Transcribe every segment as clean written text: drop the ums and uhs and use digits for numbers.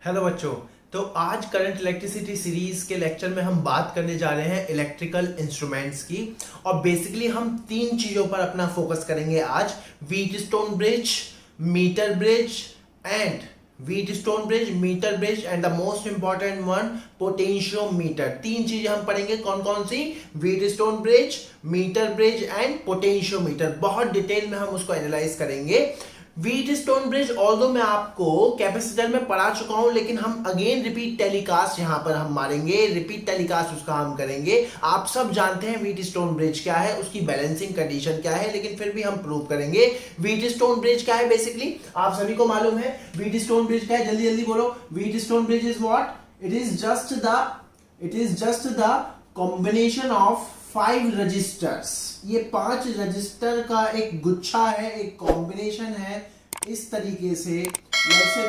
Hello बच्चों। तो आज करंट इलेक्ट्रिसिटी सीरीज के लेक्चर में हम बात करने जा रहे हैं इलेक्ट्रिकल इंस्ट्रूमेंट्स की। और बेसिकली हम तीन चीजों पर अपना फोकस करेंगे आज। Wheatstone bridge, meter bridge and meter bridge and the most important one potentiometer. तीन चीजें हम पढ़ेंगे। कौन कौन सी? Wheatstone bridge, meter bridge and potentiometer. बहुत डिटेल में हम उसको एनालाइज करेंगे। व्हीटस्टोन ब्रिज ऑल्दो मैं आपको कैपेसिटर में पढ़ा चुका हूं, लेकिन हम अगेन रिपीट टेलीकास्ट यहां पर हम मारेंगे। रिपीट टेलीकास्ट उसका हम करेंगे। आप सब जानते हैं व्हीटस्टोन ब्रिज क्या है, उसकी बैलेंसिंग कंडीशन क्या है, लेकिन फिर भी हम प्रूव करेंगे। व्हीटस्टोन ब्रिज क्या है? बेसिकली आप सभी को मालूम है व्हीटस्टोन ब्रिज क्या है। जल्दी जल्दी बोलो। Wheatstone bridge is what? It is just the combination of 5 resistors. ये 5 रजिस्टर का एक गुच्छा है, एक कॉम्बिनेशन है। इस तरीके से जैसे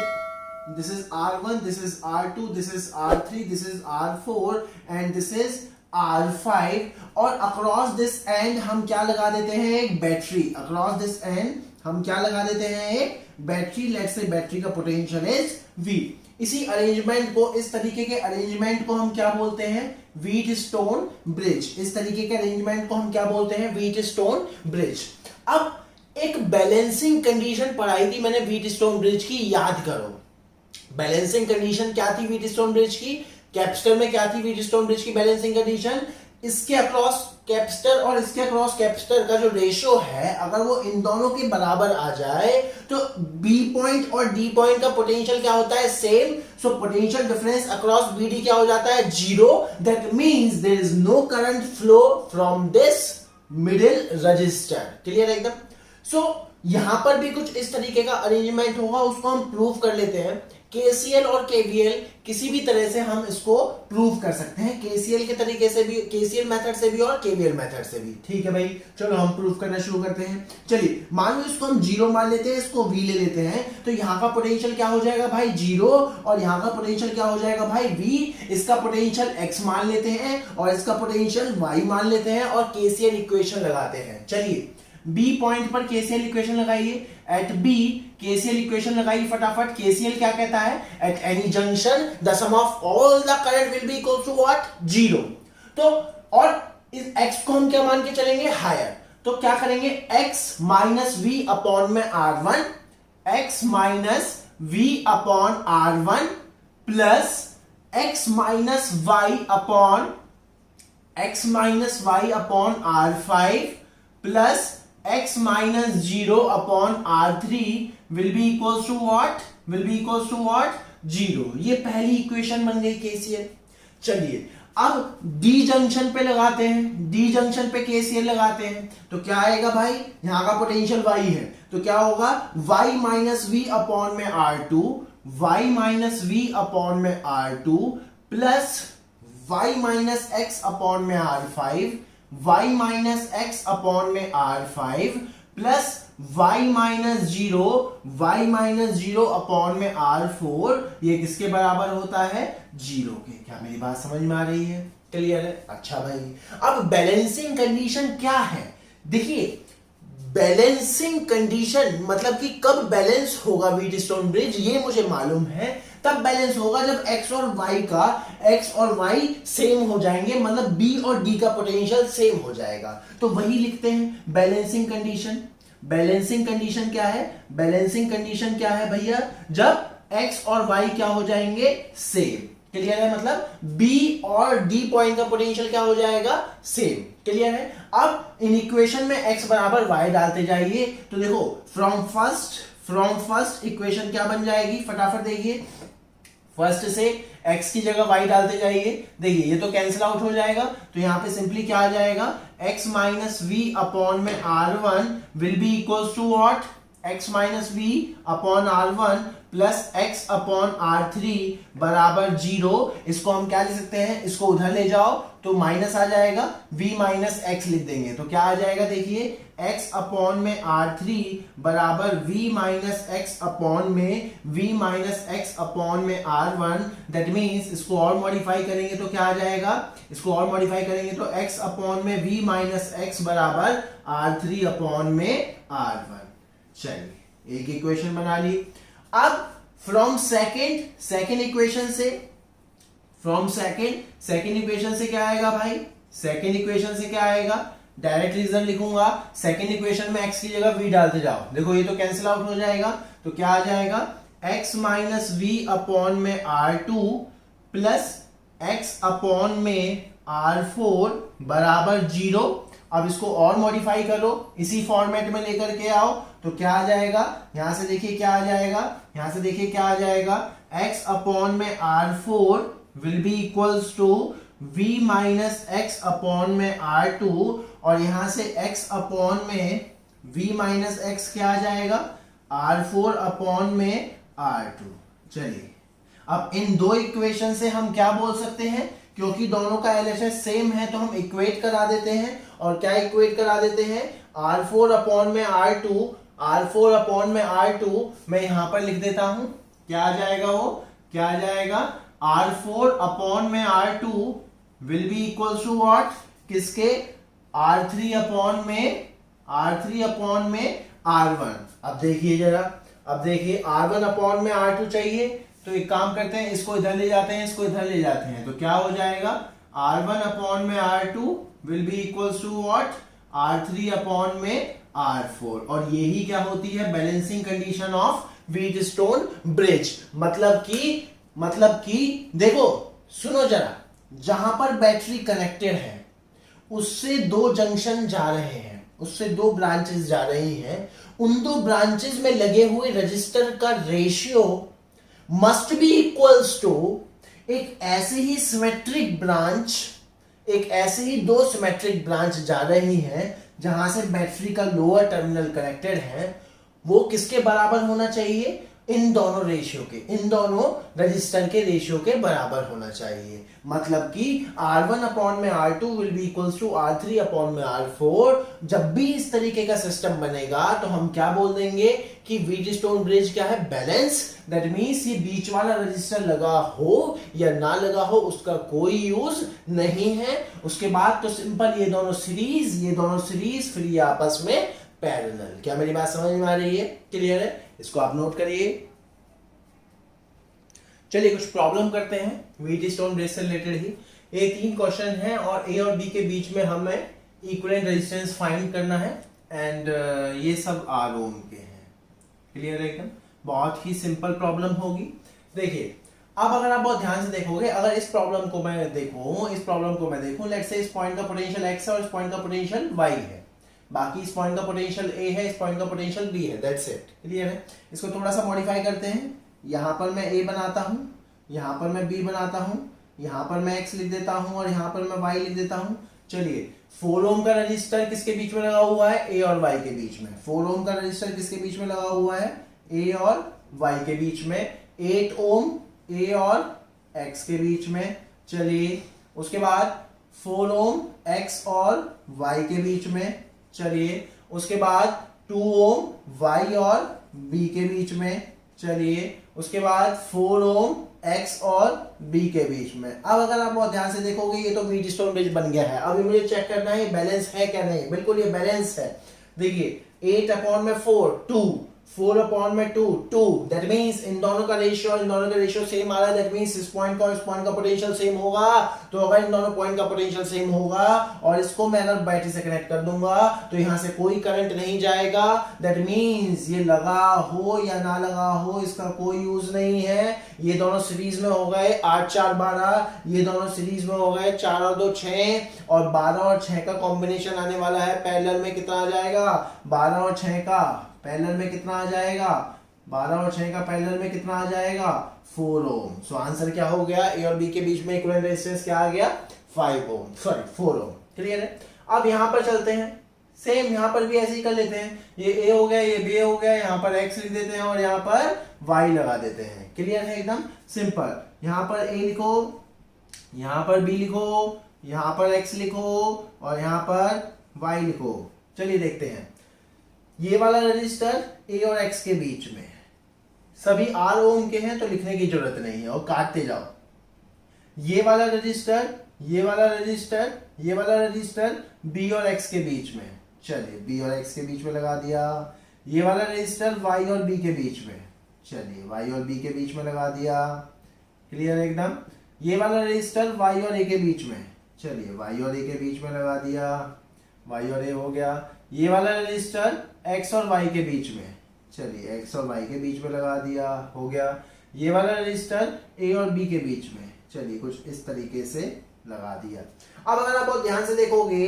this is R1, this is R2, this is R3, this is R4 and this is R5। और अक्रॉस दिस एंड हम क्या लगा देते हैं? एक बैटरी। अक्रॉस दिस एंड हम क्या लगा देते हैं? एक बैटरी। लेट्स से बैटरी का पोटेंशियल इज V। इसी अरेंजमेंट को, इस तरीके के अरेंजमेंट को हम क्या बोलते हैं? Wheatstone bridge. इस तरीके के अरेंजमेंट को हम क्या बोलते हैं? Wheatstone bridge. अब एक बैलेंसिंग कंडीशन पढ़ाई थी मैंने व्हीटस्टोन ब्रिज की, याद करो। बैलेंसिंग कंडीशन क्या थी व्हीटस्टोन ब्रिज की? कैपेसिटर में क्या थी व्हीटस्टोन ब्रिज की बैलेंसिंग कंडीशन? इसके अक्रॉस कैपेसिटर और इसके अक्रॉस कैपेसिटर का जो रेशियो है, अगर वो इन दोनों के बराबर आ जाए तो बी पॉइंट और डी पॉइंट का पोटेंशियल क्या होता है? Same. So potential difference across BD क्या हो जाता है? 0। That means there is no current flow from this middle resistor. Clear है एकदम? सो यहां पर भी कुछ इस तरीके का अरेंजमेंट होगा, उसको हम प्रूव कर लेते हैं। केसीएल और केवीएल किसी भी तरह से हम इसको प्रूव कर सकते हैं। केसीएल के तरीके से भी, केसीएल मेथड से भी और केवीएल मेथड से भी। ठीक है भाई, चलो हम प्रूव करना शुरू करते हैं। चलिए मान लो इसको हम 0 मान लेते हैं, इसको V ले लेते हैं, तो यहां का पोटेंशियल क्या हो जाएगा भाई? 0। और यहां का पोटेंशियल क्या हो जाएगा भाई? V। इसका पोटेंशियल X मान लेते हैं और इसका पोटेंशियल Y मान लेते हैं और केसीएल इक्वेशन लगाते हैं। चलिए B पॉइंट पर केसीएल इक्वेशन लगाइए। एट B केसीएल इक्वेशन लगाइए फटाफट। केसीएल क्या कहता है? At any junction the sum of all the current will be equal to what? 0। तो और इस x को हम क्या मान के चलेंगे? हायर। तो क्या करेंगे? x माइनस V अपॉन में R1, x minus V upon R1 plus x minus y upon R5 plus x minus 0 upon R3 will be equals to what? Will be equals to what? 0। ये पहली equation बन गई KCL। चलिए अब D junction पे लगाते हैं। D junction पे KCL लगाते हैं तो क्या आएगा भाई? यहां का पोटेंशियल Y है तो क्या होगा? y माइनस V अपॉन में R2, y minus V upon में R2 plus y minus x upon में R5, y minus x upon में R5 plus y minus 0 upon में R4। ये किसके बराबर होता है? 0 के। क्या मेरी बात समझ में आ रही है? क्लियर है? अच्छा भाई, अब बैलेंसिंग कंडीशन क्या है? देखिए बैलेंसिंग कंडीशन मतलब कि कब बैलेंस होगा व्हीटस्टोन ब्रिज, ये मुझे मालूम है। तब बैलेंस होगा जब x और y सेम हो जाएंगे, मतलब b और d का पोटेंशियल सेम हो जाएगा। तो वही लिखते हैं बैलेंसिंग कंडीशन। बैलेंसिंग कंडीशन क्या है? बैलेंसिंग कंडीशन क्या है भैया? जब x और y क्या हो जाएंगे? सेम। क्लियर है? मतलब b और d पॉइंट का पोटेंशियल क्या हो जाएगा? सेम। क्लियर है? अब इन इक्वेशन में x बराबर y डालते जाइए तो देखो फ्रॉम फर्स्ट इक्वेशन क्या बन जाएगी? फटाफट देखिए। फर्स्ट से x की जगह y डालते जाइए। देखिए ये तो कैंसिल आउट हो जाएगा, तो यहां पे सिंपली क्या आ जाएगा? x माइनस V अपॉन में R1 will be equals to what? x minus V upon R1 plus x upon R3 बराबर 0। इसको हम क्या लिख सकते हैं? इसको उधर ले जाओ तो माइनस आ जाएगा, v माइनस x लिख देंगे तो क्या आ जाएगा? देखिए x अपॉन में R3 बराबर v माइनस x अपॉन में v माइनस x अपॉन में R1। दैट मीन्स इसको और मॉडिफाई करेंगे तो क्या आ जाएगा? इसको और मॉडिफाई करेंगे तो x अपॉन में v माइनस x बराबर R3 अपॉन में R1। चलिए एक इक्वेशन बना ली। अब फ्रॉम सेकेंड इक्वेशन से, फ्रॉम सेकेंड इक्वेशन से क्या आएगा भाई, सेकेंड इक्वेशन से क्या आएगा, डायरेक्ट रीजन लिखूंगा, सेकेंड इक्वेशन में x की जगह v डालते जाओ, देखो ये तो कैंसिल आउट हो जाएगा, तो क्या आ जाएगा x माइनस वी अपॉन में R2 प्लस x अपॉन में R4 बराबर 0। अब इसको और मॉडिफाई करो, इसी फॉर्मेट में लेकर के आओ, तो क्या आ जाएगा, यहां से देखिए क्या आ जाएगा, यहां से देखिए क्या आ जाएगा, x अपॉन में R4 will be equals to v minus x upon में R2, और यहां से x अपॉन में v माइनस एक्स क्या आ जाएगा, R4 अपॉन में R2। चलिए अब इन दो इक्वेशन से हम क्या बोल सकते हैं, क्योंकि दोनों का एलएचएस सेम है तो हम इक्वेट करा देते हैं, और क्या इक्वेट करा देते हैं, R4 अपॉन में R2, R4 अपॉन में R2 मैं यहां पर लिख देता हूं, क्या आ जाएगा वो, क्या आ जाएगा, R4 अपॉन में R2 will be equal to what, किसके, R3 अपॉन में R1। अब देखिए जरा, अब देखिए R1 अपॉन में R2 चाहिए, तो एक काम करते हैं, इसको इधर ले जाते हैं, इसको इधर ले जाते हैं, तो क्या हो जाएगा, R1 अपॉन में R2 will be equal to what, R3 upon में R4। और यही क्या होती है, balancing condition of Wheatstone bridge. मतलब कि देखो सुनो जरा, जहां पर बैटरी कनेक्टेड है उससे दो जंक्शन जा रहे हैं, उससे दो ब्रांचेस जा रही हैं, उन दो ब्रांचेस में लगे हुए रजिस्टर का ratio must be equals to एक ऐसे ही सिमेट्रिक ब्रांच, एक ऐसे ही दो सिमेट्रिक ब्रांच जा रही हैं जहां से बैटरी का लोअर टर्मिनल कनेक्टेड है, वो किसके बराबर होना चाहिए, इन दोनों रेशियो के, इन दोनों रजिस्टर के रेशियो के बराबर होना चाहिए। मतलब कि R1 अपॉन में R2 will be equals to R3 upon में R4। जब भी इस तरीके का सिस्टम बनेगा तो हम क्या बोल देंगे कि व्हीटस्टोन ब्रिज क्या है, बैलेंस। दैट मींस ये बीच वाला रजिस्टर लगा हो या ना लगा हो उसका कोई यूज नहीं है। उसके बाद तो सिंपल ये दोनों सीरीज फिर ये आपस में पैरेलल। क्या मेरी बात समझ में आ रही है, क्लियर है, इसको आप नोट करिए। चलिए कुछ प्रॉब्लम करते हैं व्हीटस्टोन ब्रिज से रिलेटेड ही। ये 3 क्वेश्चन है और ए और बी के बीच में हमें इक्विवेलेंट रेजिस्टेंस फाइंड करना है, एंड ये सब आर ओम के हैं, क्लियर है एकदम, बहुत ही सिंपल प्रॉब्लम होगी। देखिए अब अगर आप बहुत ध्यान से देखोगे, अगर इस प्रॉब्लम को मैं देखूं, लेट्स से इस पॉइंट का पोटेंशियल x है और इस पॉइंट का पोटेंशियल y है, बाकी इस पॉइंट का पोटेंशियल A है, इस पॉइंट का पोटेंशियल B है, दैट्स इट, क्लियर है। इसको थोड़ा सा मॉडिफाई करते हैं, यहां पर मैं A बनाता हूं, यहां पर मैं B बनाता हूं, यहां पर मैं X लिख देता हूं और यहां पर मैं Y लिख देता हूं। चलिए 4 ओम का रजिस्टर किसके बीच में लगा हुआ है, A और Y के बीच में। 4 ओम का रजिस्टर किसके बीच में लगा हुआ है, A और Y के बीच में। 8 ओम A और X के बीच में। चलिए उसके बाद 4 ओम X और Y के बीच में। चलिए उसके बाद 2 ओम Y और B के बीच में। चलिए उसके बाद 4 ओम X और B के बीच में। अब अगर आप बहुत ध्यान से देखोगे ये तो व्हीटस्टोन ब्रिज बन गया है। अभी मुझे चेक करना है बैलेंस है क्या नहीं, बिल्कुल ये बैलेंस है। देखिए 8 अपॉन में 4 2, 4 अपॉन में 2 2, दैट मींस इन दोनों का रेशियो सेम आ रहा है, दैट मींस इस पॉइंट का और इस पॉइंट का पोटेंशियल सेम होगा। तो अगर इन दोनों पॉइंट का पोटेंशियल सेम होगा और इसको मैं अगर बैटरी से कनेक्ट कर दूंगा तो यहां से कोई करंट नहीं जाएगा, दैट मींस ये लगा हो या ना लगा हो इसका कोई यूज नहीं है। ये दोनों सीरीज में हो गए 8 4 12, ये दोनों सीरीज में हो गए 4 और 2 6, और 12 और 6 का कॉम्बिनेशन आने वाला है। पैरेलल में कितना आ जाएगा, 12 और 6 का पैरेलल में कितना आ जाएगा, 12 और 6 का पैरेलल में कितना आ जाएगा, 4 ओम। सो आंसर क्या हो गया, ए और बी के बीच में इक्विवेलेंट रेजिस्टेंस क्या आ गया, 4 ओम, क्लियर है। अब यहां पर चलते हैं, सेम यहां पर भी ऐसे ही कर लेते हैं, ये ए हो गया, ये बी हो गया, यहां पर एक्स लिख देते हैं और यहां पर वाई लगा देते हैं, क्लियर है एकदम सिंपल। यहां पर ए लिखो, यहां पर बी लिखो, यहां पर एक्स लिखो और यहां पर वाई लिखो। चलिए देखते हैं, ये वाला रजिस्टर ए और एक्स के बीच में सभी आर ओम के हैं तो लिखने की जरूरत नहीं है और काटते जाओ। ये वाला रजिस्टर, ये वाला रजिस्टर, ये वाला रजिस्टर बी और एक्स के बीच में, चलिए बी और एक्स के बीच में लगा दिया। ये वाला रजिस्टर वाई और बी के बीच में, चलिए y और b के बीच में लगा दिया, क्लियर एकदम। ये वाला रजिस्टर y और a के बीच में, चलिए y और a के बीच में लगा दिया, y और a हो गया। ये वाला रजिस्टर x और y के बीच में, चलिए x और y के बीच में लगा दिया, हो गया। ये वाला रजिस्टर a और b के बीच में, चलिए कुछ इस तरीके से लगा दिया। अब अगर आप बहुत ध्यान से देखोगे,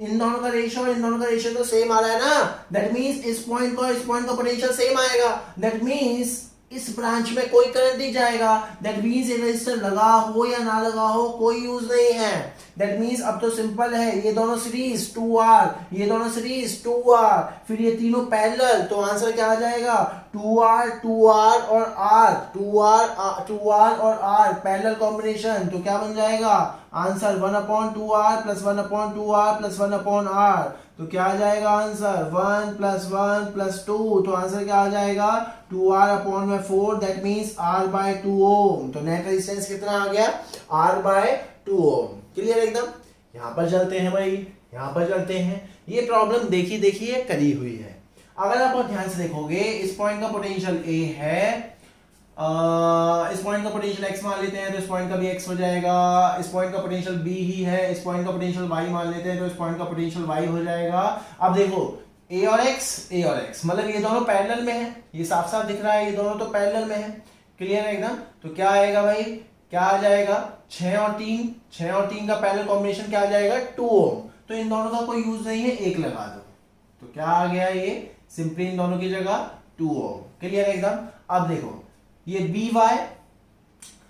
इन दोनों का रेशियो और इन दोनों का रेशियो तो सेम आ रहा है ना, दैट मींस इस पॉइंट का पोटेंशियल सेम आएगा, दैट मींस इस ब्रांच में कोई करंट नहीं जाएगा, दैट मींस ये रेजिस्टर लगा हो या ना लगा हो कोई यूज नहीं है। दैट मींस अब तो सिंपल है, ये दोनों सीरीज 2R, ये दोनों सीरीज 2R, फिर ये तीनों पैरेलल, तो आंसर क्या आ जाएगा 2R 2R और R, 2R और R पैरेलल कॉम्बिनेशन, तो क्या बन जाएगा answer 1/2R plus 1/2R plus 1/R, तो क्या आ जाएगा आंसर 1 + 1 + 2, तो आंसर क्या आ जाएगा 2R/4, दैट मींस R/2 ओम। तो नेट रेजिस्टेंस कितना आ गया R/2 ओम, क्लियर एकदम। यहां पर चलते हैं भाई, यहां पर चलते हैं। ये प्रॉब्लम देखिए करी हुई है। अगर आप बहुत ध्यान से देखोगे, इस पॉइंट का पोटेंशियल A है, इस पॉइंट का पोटेंशियल x मान लेते हैं तो इस पॉइंट का भी x हो जाएगा, इस पॉइंट का पोटेंशियल b ही है, इस पॉइंट का पोटेंशियल y मान लेते हैं तो इस पॉइंट का पोटेंशियल y हो जाएगा। अब देखो a और x मतलब ये दोनों पैरेलल में है, ये साफ साफ दिख रहा है, ये दोनों तो पैरेलल में है, क्लियर है एकदम। तो क्या आएगा भाई, क्या आ जाएगा 6 और 3 का पैरेलल कॉम्बिनेशन क्या आ जाएगा 2 ओम। तो इन दोनों का कोई यूज नहीं है, 1 लगा दो, तो क्या आ गया ये सिंपली इन दोनों की जगह 2 ओम, क्लियर है एकदम। अब देखो ये by,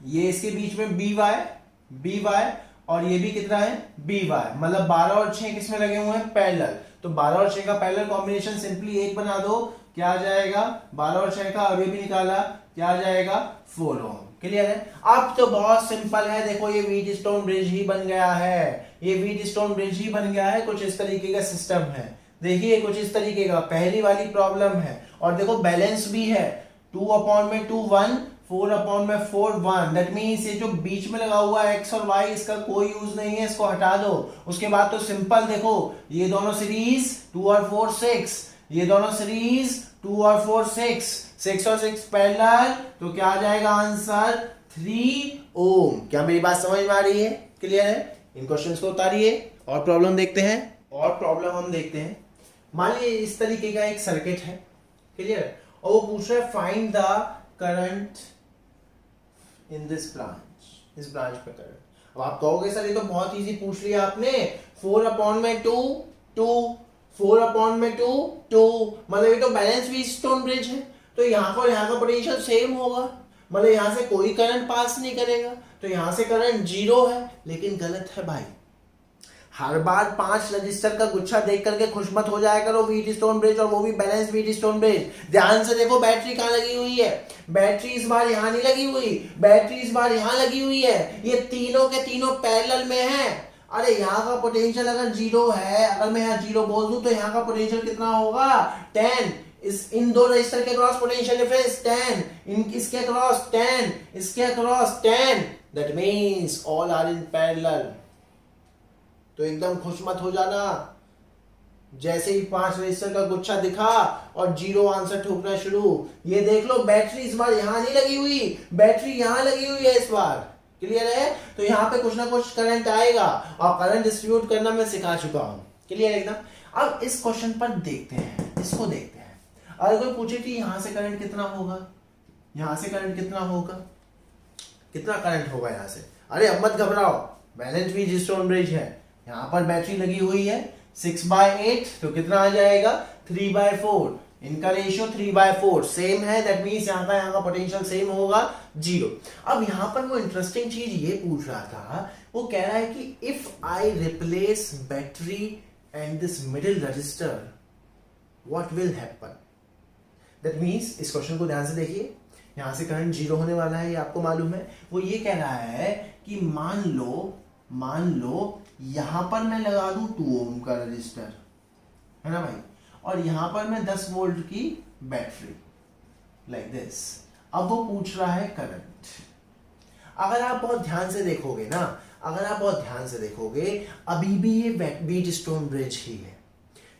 ये इसके बीच में by और ये भी कितना है by, मतलब 12 और 6 किसमें लगे हुए हैं पैरेलल, तो 12 और 6 का पैरेलल कॉम्बिनेशन सिंपली 1 बना दो, क्या आ जाएगा 12 और 6 का, अब ये भी निकाला, क्या आ जाएगा 4 ओम, क्लियर है। अब तो बहुत सिंपल है, देखो ये व्हीटस्टोन ब्रिज ही बन गया है, ये व्हीटस्टोन ब्रिज ही बन गया है, कुछ इस तरीके का सिस्टम है, देखिए कुछ इस तरीके का, पहली वाली प्रॉब्लम है और देखो बैलेंस भी है, 2/2 1, 4/4 1, दैट मींस ये जो बीच में लगा हुआ है x और y इसका कोई यूज नहीं है, इसको हटा दो। उसके बाद तो सिंपल देखो, ये दोनों सीरीज 2 और 4 6, ये दोनों सीरीज 2 और 4 6 और 6 पैरेलल, तो क्या आ जाएगा आंसर 3 ओम। क्या मेरी बात समझ में आ रही है, क्लियर है। इन क्वेश्चंस को उतारिए और प्रॉब्लम देखते हैं, और प्रॉब्लम हम देखते हैं। मान लीजिए इस तरीके का एक सर्किट है, क्लियर, और वो पूछ रहा है find the current in this branch, इस ब्रांच पे करंट। अब आप कहोगे सर ये तो बहुत इजी पूछ लिया आपने, 4/2 2, 4/2 2, मतलब ये तो बैलेंस व्हीटस्टोन ब्रिज है, तो यहाँ पर यहाँ का पोटेंशियल सेम होगा, मतलब यहाँ से कोई करंट पास नहीं करेगा, तो यहाँ से करंट 0 है, लेकिन गलत है भाई। हर बार 5 रजिस्टर का गुच्छा देख करके खुश मत हो जाया करो, व्हीटस्टोन ब्रिज और वो भी बैलेंस व्हीटस्टोन ब्रिज। ध्यान से देखो बैटरी कहाँ लगी हुई है, बैटरी इस बार यहाँ नहीं लगी हुई, बैटरी इस बार यहाँ लगी हुई है, ये तीनों के तीनों पैरेलल में है। अरे यहाँ का पोटेंशियल अगर 0 है, अगर मैं यहाँ 0 बोल दूं तो यहाँ का पोटेंशियल कितना होगा 10, इन दो रजिस्टर के क्रॉस पोटेंशियल डिफरेंस 10, इसके क्रॉस 10, इसके cross 10, that means all are in parallel. तो एकदम खुश मत हो जाना, जैसे ही 5 रजिस्टर का गुच्छा दिखा और 0 आंसर ठोकना शुरू। ये देख लो बैटरी इस बार यहां नहीं लगी हुई, बैटरी यहां लगी हुई है इस बार, क्लियर है। तो यहाँ पे कुछ ना कुछ करंट आएगा और करंट डिस्ट्रीब्यूट करना मैं सिखा चुका हूं, क्लियर एकदम। अब इस क्वेश्चन पर देखते हैं, इसको देखते हैं। अगर कोई पूछे कि यहां से करंट कितना होगा, यहां से करंट कितना होगा, कितना करंट होगा यहां से, अरे अब मत घबराओ, बैलेंस व्हीटस्टोन ब्रिज है, यहां पर बैटरी लगी हुई है 6/8, तो कितना आ जाएगा 3/4, इनका रेशियो 3/4 सेम है, दैट मींस यहाँ का पोटेंशियल सेम होगा 0। अब यहाँ पर वो इंटरेस्टिंग चीज ये पूछ रहा था, वो कह रहा है कि if I replace battery and this middle register what will happen. That means इस क्वेश्चन को ध्यान से देखिए, यहां से करंट 0 होने वाला है, ये आपको मालूम है। वो ये कह रहा है कि मान लो यहां पर मैं लगा दूं 2 ओम का रजिस्टर, है ना भाई, और यहां पर मैं 10 वोल्ट की बैटरी, लाइक दिस। अब वो पूछ रहा है करंट। अगर आप बहुत ध्यान से देखोगे ना, अगर आप बहुत ध्यान से देखोगे, अभी भी ये व्हीटस्टोन ब्रिज ही है।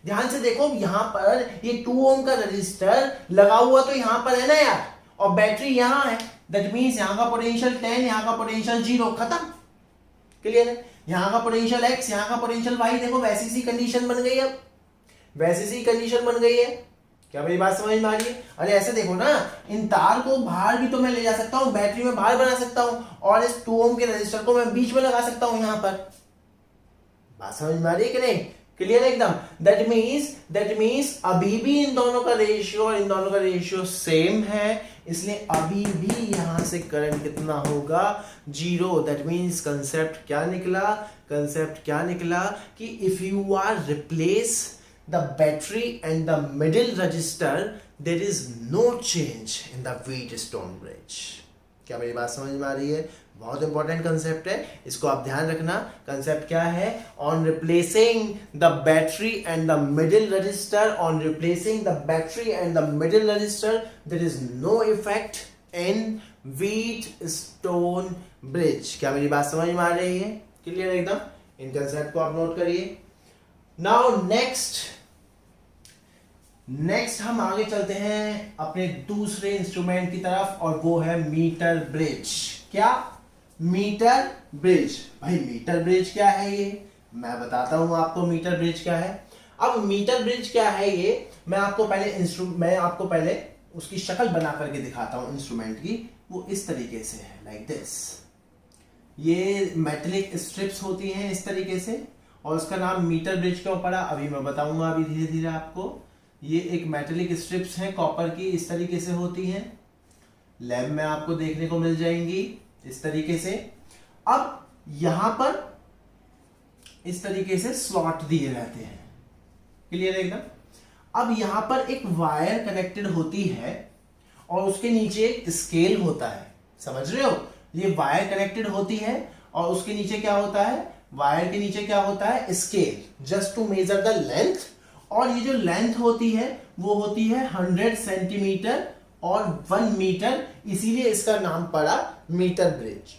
ध्यान से देखो, यहां पर ये 2 ओम का रजिस्टर लगा हुआ तो यहां पर है ना यार, और बैटरी यहां है, दैट मींस यहां का पोटेंशियल 10, यहां का पोटेंशियल 0, खत्म। क्लियर है? यहां का पोटेंशियल x, यहां का पोटेंशियल y, देखो वैसी सी कंडीशन बन गई। अब वैसी सी कंडीशन बन गई है। क्या मेरी बात समझ में आ रही है? अरे ऐसे देखो ना, इन तार को बाहर भी तो मैं ले जा सकता हूं, बैटरी में बाहर बना सकता हूं, और इस 2 ओम के रजिस्टर को मैं बीच में लगा सकता हूं यहां पर। बात समझ में आ रही है कि नहीं? क्लियर एकदम? दैट मीन्स अभी भी इन दोनों का रेशियो और इन दोनों का रेशियो सेम है, इसलिए अभी भी यहां से करंट कितना होगा? 0। दैट मीन्स कंसेप्ट क्या निकला कि if you are replace the battery and the middle resistor, there is no change in the Wheatstone bridge. क्या मेरी बात समझ में आ रही है? बहुत इंपॉर्टेंट कंसेप्ट है, इसको आप ध्यान रखना। कंसेप्ट क्या है? On replacing the battery and the middle resistor, there is no effect in Wheatstone bridge. क्या मेरी बात समझ में आ रही है? क्लियर एकदम? इन कंसेप्ट को आप नोट करिए। नाउ नेक्स्ट हम आगे चलते हैं अपने दूसरे इंस्ट्रूमेंट की तरफ, और वो है मीटर ब्रिज। क्या? Metre bridge. भाई मीटर ब्रिज क्या है ये? मैं बताता हूं आपको मीटर ब्रिज क्या है। अब मीटर ब्रिज क्या है ये मैं आपको पहले उसकी शक्ल बना करके दिखाता हूं इंस्ट्रूमेंट की। वो इस तरीके से है, लाइक दिस। ये मेटेलिक स्ट्रिप्स होती हैं इस तरीके से, और उसका नाम मीटर ब्रिज क्यों पड़ा अभी मैं बताऊंगा, अभी धीरे धीरे आपको। ये एक मेटेलिक स्ट्रिप्स हैं कॉपर की, इस तरीके से होती हैं, लैब में आपको देखने को मिल जाएंगी इस तरीके से। अब यहां पर इस तरीके से स्लॉट दिए रहते हैं। क्लियर एकदम? अब यहां पर एक वायर कनेक्टेड होती है और उसके नीचे एक स्केल होता है। समझ रहे हो? ये वायर कनेक्टेड होती है और उसके नीचे क्या होता है? वायर के नीचे क्या होता है? Scale, just to measure the length. और ये जो लेंथ होती है वो होती है 100 सेंटीमीटर और 1 मीटर, इसीलिए इसका नाम पड़ा मीटर ब्रिज।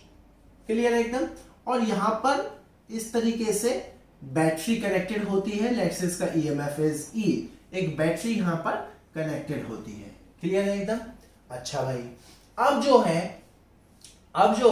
क्लियर है एकदम? और यहां पर इस तरीके से बैटरी कनेक्टेड होती है, लेट्स से इसका ईएमएफ इज ई, एक बैटरी यहां पर कनेक्टेड होती है। क्लियर है एकदम? अच्छा भाई, अब जो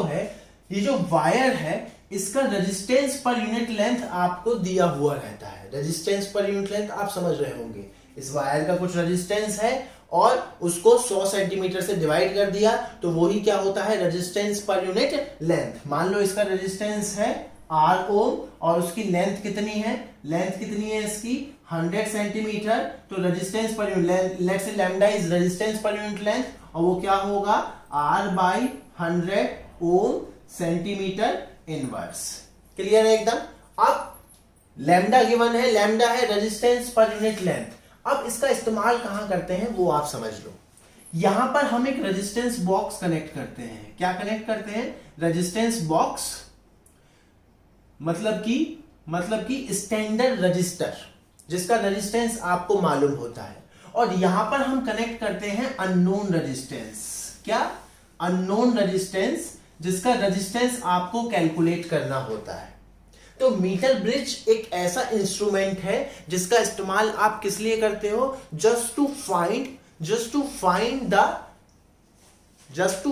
है ये जो वायर है इसका रेजिस्टेंस पर यूनिट लेंथ आपको दिया हुआ रहता है। रेजिस्टेंस पर यूनिट लेंथ आप समझ रहे होंगे, इस वायर का कुछ रेजिस्टेंस है और उसको 100 सेंटीमीटर से डिवाइड कर दिया तो वही क्या होता है? रेजिस्टेंस पर यूनिट लेंथ। मान लो इसका रेजिस्टेंस है R ओम और उसकी लेंथ कितनी है? लेंथ कितनी है इसकी? 100 सेंटीमीटर। तो resistance per unit, let's say lambda is resistance पर यूनिट लेंथ, और वो क्या होगा? R/100 ओम सेंटीमीटर इनवर्स। क्लियर है एकदम? अब लैम्डा गिवन है, लैम्डा है रेजिस्टेंस पर यूनिट लेंथ। अब इसका इस्तेमाल कहां करते हैं वो आप समझ लो। यहां पर हम एक रेजिस्टेंस बॉक्स कनेक्ट करते हैं। क्या कनेक्ट करते हैं? रेजिस्टेंस बॉक्स, मतलब कि स्टैंडर्ड रजिस्टर जिसका रेजिस्टेंस आपको मालूम होता है। और यहां पर हम कनेक्ट करते हैं अननोन रेजिस्टेंस। क्या? अननोन रेजिस्टेंस, जिसका रेजिस्टेंस आपको कैलकुलेट करना होता है। तो मीटर ब्रिज एक ऐसा इंस्ट्रूमेंट है जिसका इस्तेमाल आप किस लिए करते हो? Just to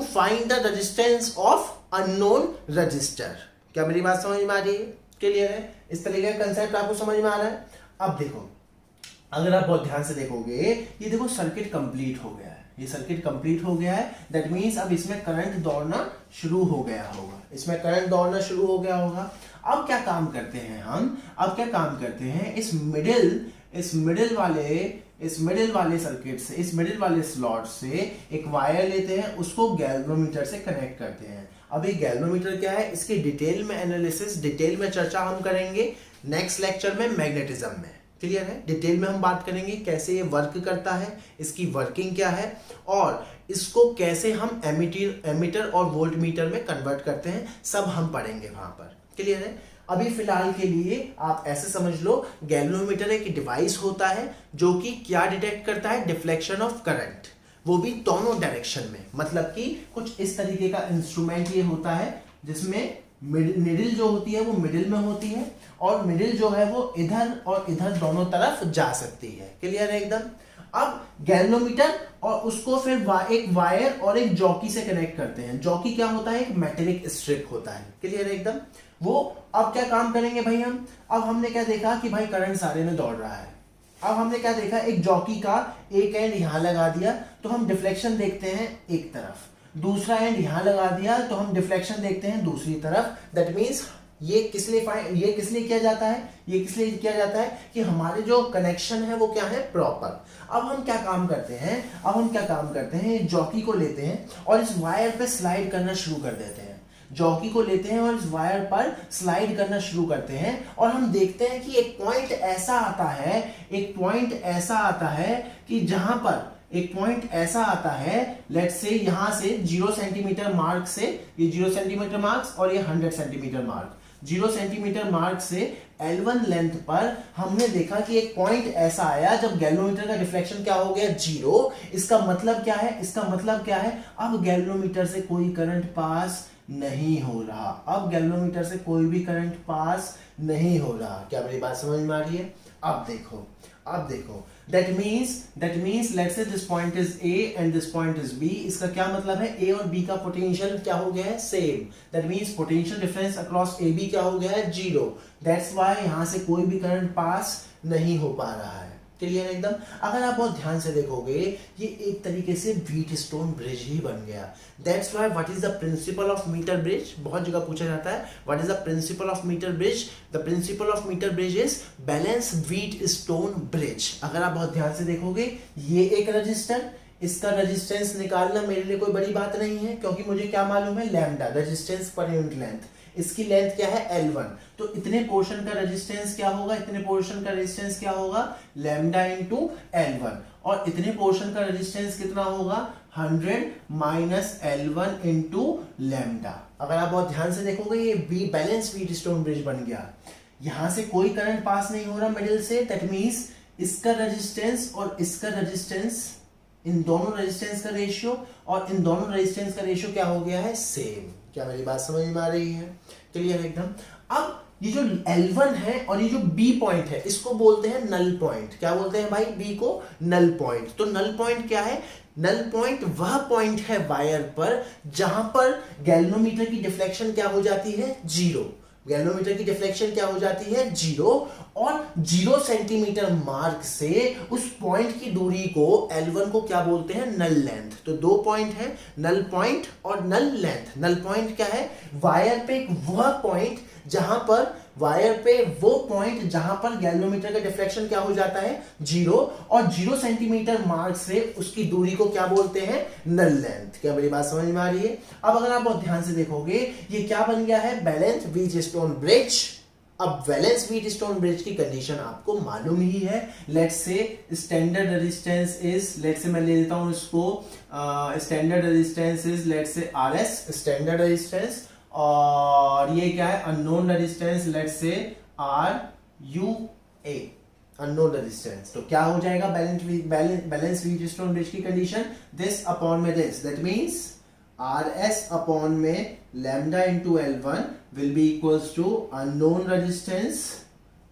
find the resistance of unknown resistor. क्या मेरी बात समझ में आ रही है? क्लियर है? इस तरीके का कंसेप्ट आपको समझ में आ रहा है? अब देखो, अगर आप बहुत ध्यान से देखोगे, ये देखो सर्किट कंप्लीट हो गया है, ये सर्किट कंप्लीट हो गया है। दैट मींस अब इसमें करंट दौड़ना शुरू हो गया होगा। अब क्या काम करते हैं हम? इस मिडिल वाले सर्किट से, इस मिडिल वाले स्लॉट से एक वायर लेते हैं, उसको गैल्वेनोमीटर से कनेक्ट करते हैं। अब ये गैल्वेनोमीटर क्या है, इसकी डिटेल में चर्चा हम करेंगे नेक्स्ट लेक्चर में, मैग्नेटिज्म में। क्लियर है? डिटेल में हम बात करेंगे कैसे ये वर्क करता है, इसकी वर्किंग क्या है, और इसको कैसे हम एमीटर और वोल्ट मीटर में कन्वर्ट करते हैं, सब हम पढ़ेंगे वहां पर। क्लियर है? अभी फिलहाल के लिए आप ऐसे समझ लो, गैल्वेनोमीटर एक डिवाइस होता है जो कि क्या डिटेक्ट करता है? डिफ्लेक्शन ऑफ करंट, वो भी दोनों डायरेक्शन में। मतलब कि कुछ इस तरीके का इंस्ट्रूमेंट ये होता है जिसमें निडल जो होती है वो मिडिल में होती है, और मिडिल जो है वो इधर और इधर दोनों तरफ जा सकती है। क्लियर है एकदम? अब गैल्वेनोमीटर और उसको फिर एक वायर और एक जॉकी से कनेक्ट करते हैं। जॉकी क्या होता है? एक मेटेलिक स्ट्रिप होता है। क्लियर है एकदम? वो अब क्या काम करेंगे भाई हम? अब हमने क्या देखा कि भाई करंट सारे में दौड़ रहा है। अब हमने क्या देखा? एक जॉकी का एक एंड यहां लगा दिया तो हम डिफ्लेक्शन देखते हैं एक तरफ, दूसरा एंड यहां लगा दिया तो हम डिफ्लेक्शन देखते हैं दूसरी तरफ। दैट मीन्स ये किस लिए किया जाता है? ये किस लिए किया जाता है कि हमारे जो कनेक्शन है वो क्या है? प्रॉपर। अब हम क्या काम करते हैं? जॉकी को लेते हैं और इस वायर पे स्लाइड करना शुरू कर देते हैं। जॉकी को लेते हैं और इस वायर पर स्लाइड करना शुरू करते हैं और हम देखते हैं कि एक पॉइंट ऐसा आता है कि जहां पर एक पॉइंट ऐसा आता है, लेट्स से यहां से 0 सेंटीमीटर मार्क से, ये 0 सेंटीमीटर मार्क्स और ये 100 सेंटीमीटर मार्क, 0 सेंटीमीटर मार्क से L1 लेंथ पर हमने देखा कि एक पॉइंट ऐसा आया जब गैल्वेनोमीटर का डिफ्लेक्शन क्या हो गया? 0। इसका मतलब क्या है? अब गैल्वेनोमीटर से कोई करंट पास नहीं हो रहा। अब गैल्वेनोमीटर से कोई भी करंट पास नहीं हो रहा। क्या मेरी बात समझ में आ रही है? अब देखो that means let's say this point is A and this point is B। इसका क्या मतलब है? A और B का पोटेंशियल क्या हो गया है? Same. that means potential difference across AB क्या हो गया है? 0। that's why यहां से कोई भी करंट पास नहीं हो पा रहा है। क्लियर है एकदम? अगर आप बहुत ध्यान से देखोगे ये एक तरीके से व्हीटस्टोन ब्रिज ही बन गया। That's why what is the principle of metre bridge? बहुत जगह पूछा जाता है what is the principle of metre bridge? The principle of metre bridge is balance Wheatstone bridge. अगर आप बहुत ध्यान से देखोगे ये एक रजिस्टर, इसका रेजिस्टेंस निकालना मेरे लिए कोई बड़ी बात नहीं है क्योंकि मुझे क्या मालूम है? लैम्डा, रेजिस्टेंस पर यूनिट लेंथ। इसकी लेंथ क्या है? L1। तो इतने पोर्शन का रेजिस्टेंस क्या होगा? Lambda into L1। और इतने पोर्शन का रेजिस्टेंस कितना होगा? 100 माइनस L1 इंटू लैम्डा। अगर आप बहुत ध्यान से देखोगे ये बैलेंस व्हीटस्टोन ब्रिज बन गया। यहां से कोई करंट पास नहीं हो रहा मिडिल से। दैट मींस इसका रेजिस्टेंस और इसका रेजिस्टेंस, इन दोनों रेजिस्टेंस का रेशियो और इन दोनों रेजिस्टेंस का रेशियो क्या हो गया है? सेम। क्या मेरी बात समझ में आ रही है? क्लियर है एकदम? अब ये जो L1 है और ये जो B पॉइंट है इसको बोलते हैं नल पॉइंट। क्या बोलते हैं भाई? B को नल पॉइंट। तो नल पॉइंट क्या है? नल पॉइंट वह पॉइंट है वायर पर जहां पर गैल्वेनोमीटर की डिफ्लेक्शन क्या हो जाती है? 0। गैल्वेनोमीटर की डिफ्लेक्शन क्या हो जाती है? 0। और 0 सेंटीमीटर मार्क से उस पॉइंट की दूरी को L1 को क्या बोलते हैं? नल लेंथ। तो दो पॉइंट है, नल पॉइंट और नल लेंथ। नल पॉइंट क्या है? वायर पे वह पॉइंट जहां पर गैल्वेनोमीटर का डिफ्लेक्शन क्या हो जाता है? 0। और 0 सेंटीमीटर मार्क से उसकी दूरी को क्या बोलते हैं? नल लेंथ। क्या मेरी बात समझ में आ रही है? अब अगर आप बहुत ध्यान से देखोगे ये क्या बन गया है? Balance Wheatstone bridge. अब बैलेंस व्हीटस्टोन ब्रिज की कंडीशन आपको मालूम ही है। Let's say standard resistance is, let's से मैं ले लेता हूं इसको, standard resistance is let's say RS, standard resistance, और ये क्या है? Unknown resistance, let's say RUA, unknown resistance. तो क्या हो जाएगा बैलेंस व्हीटस्टोन ब्रिज की कंडीशन? दिस अपॉन में this. That means RS upon में lambda into L1 will be equals to unknown resistance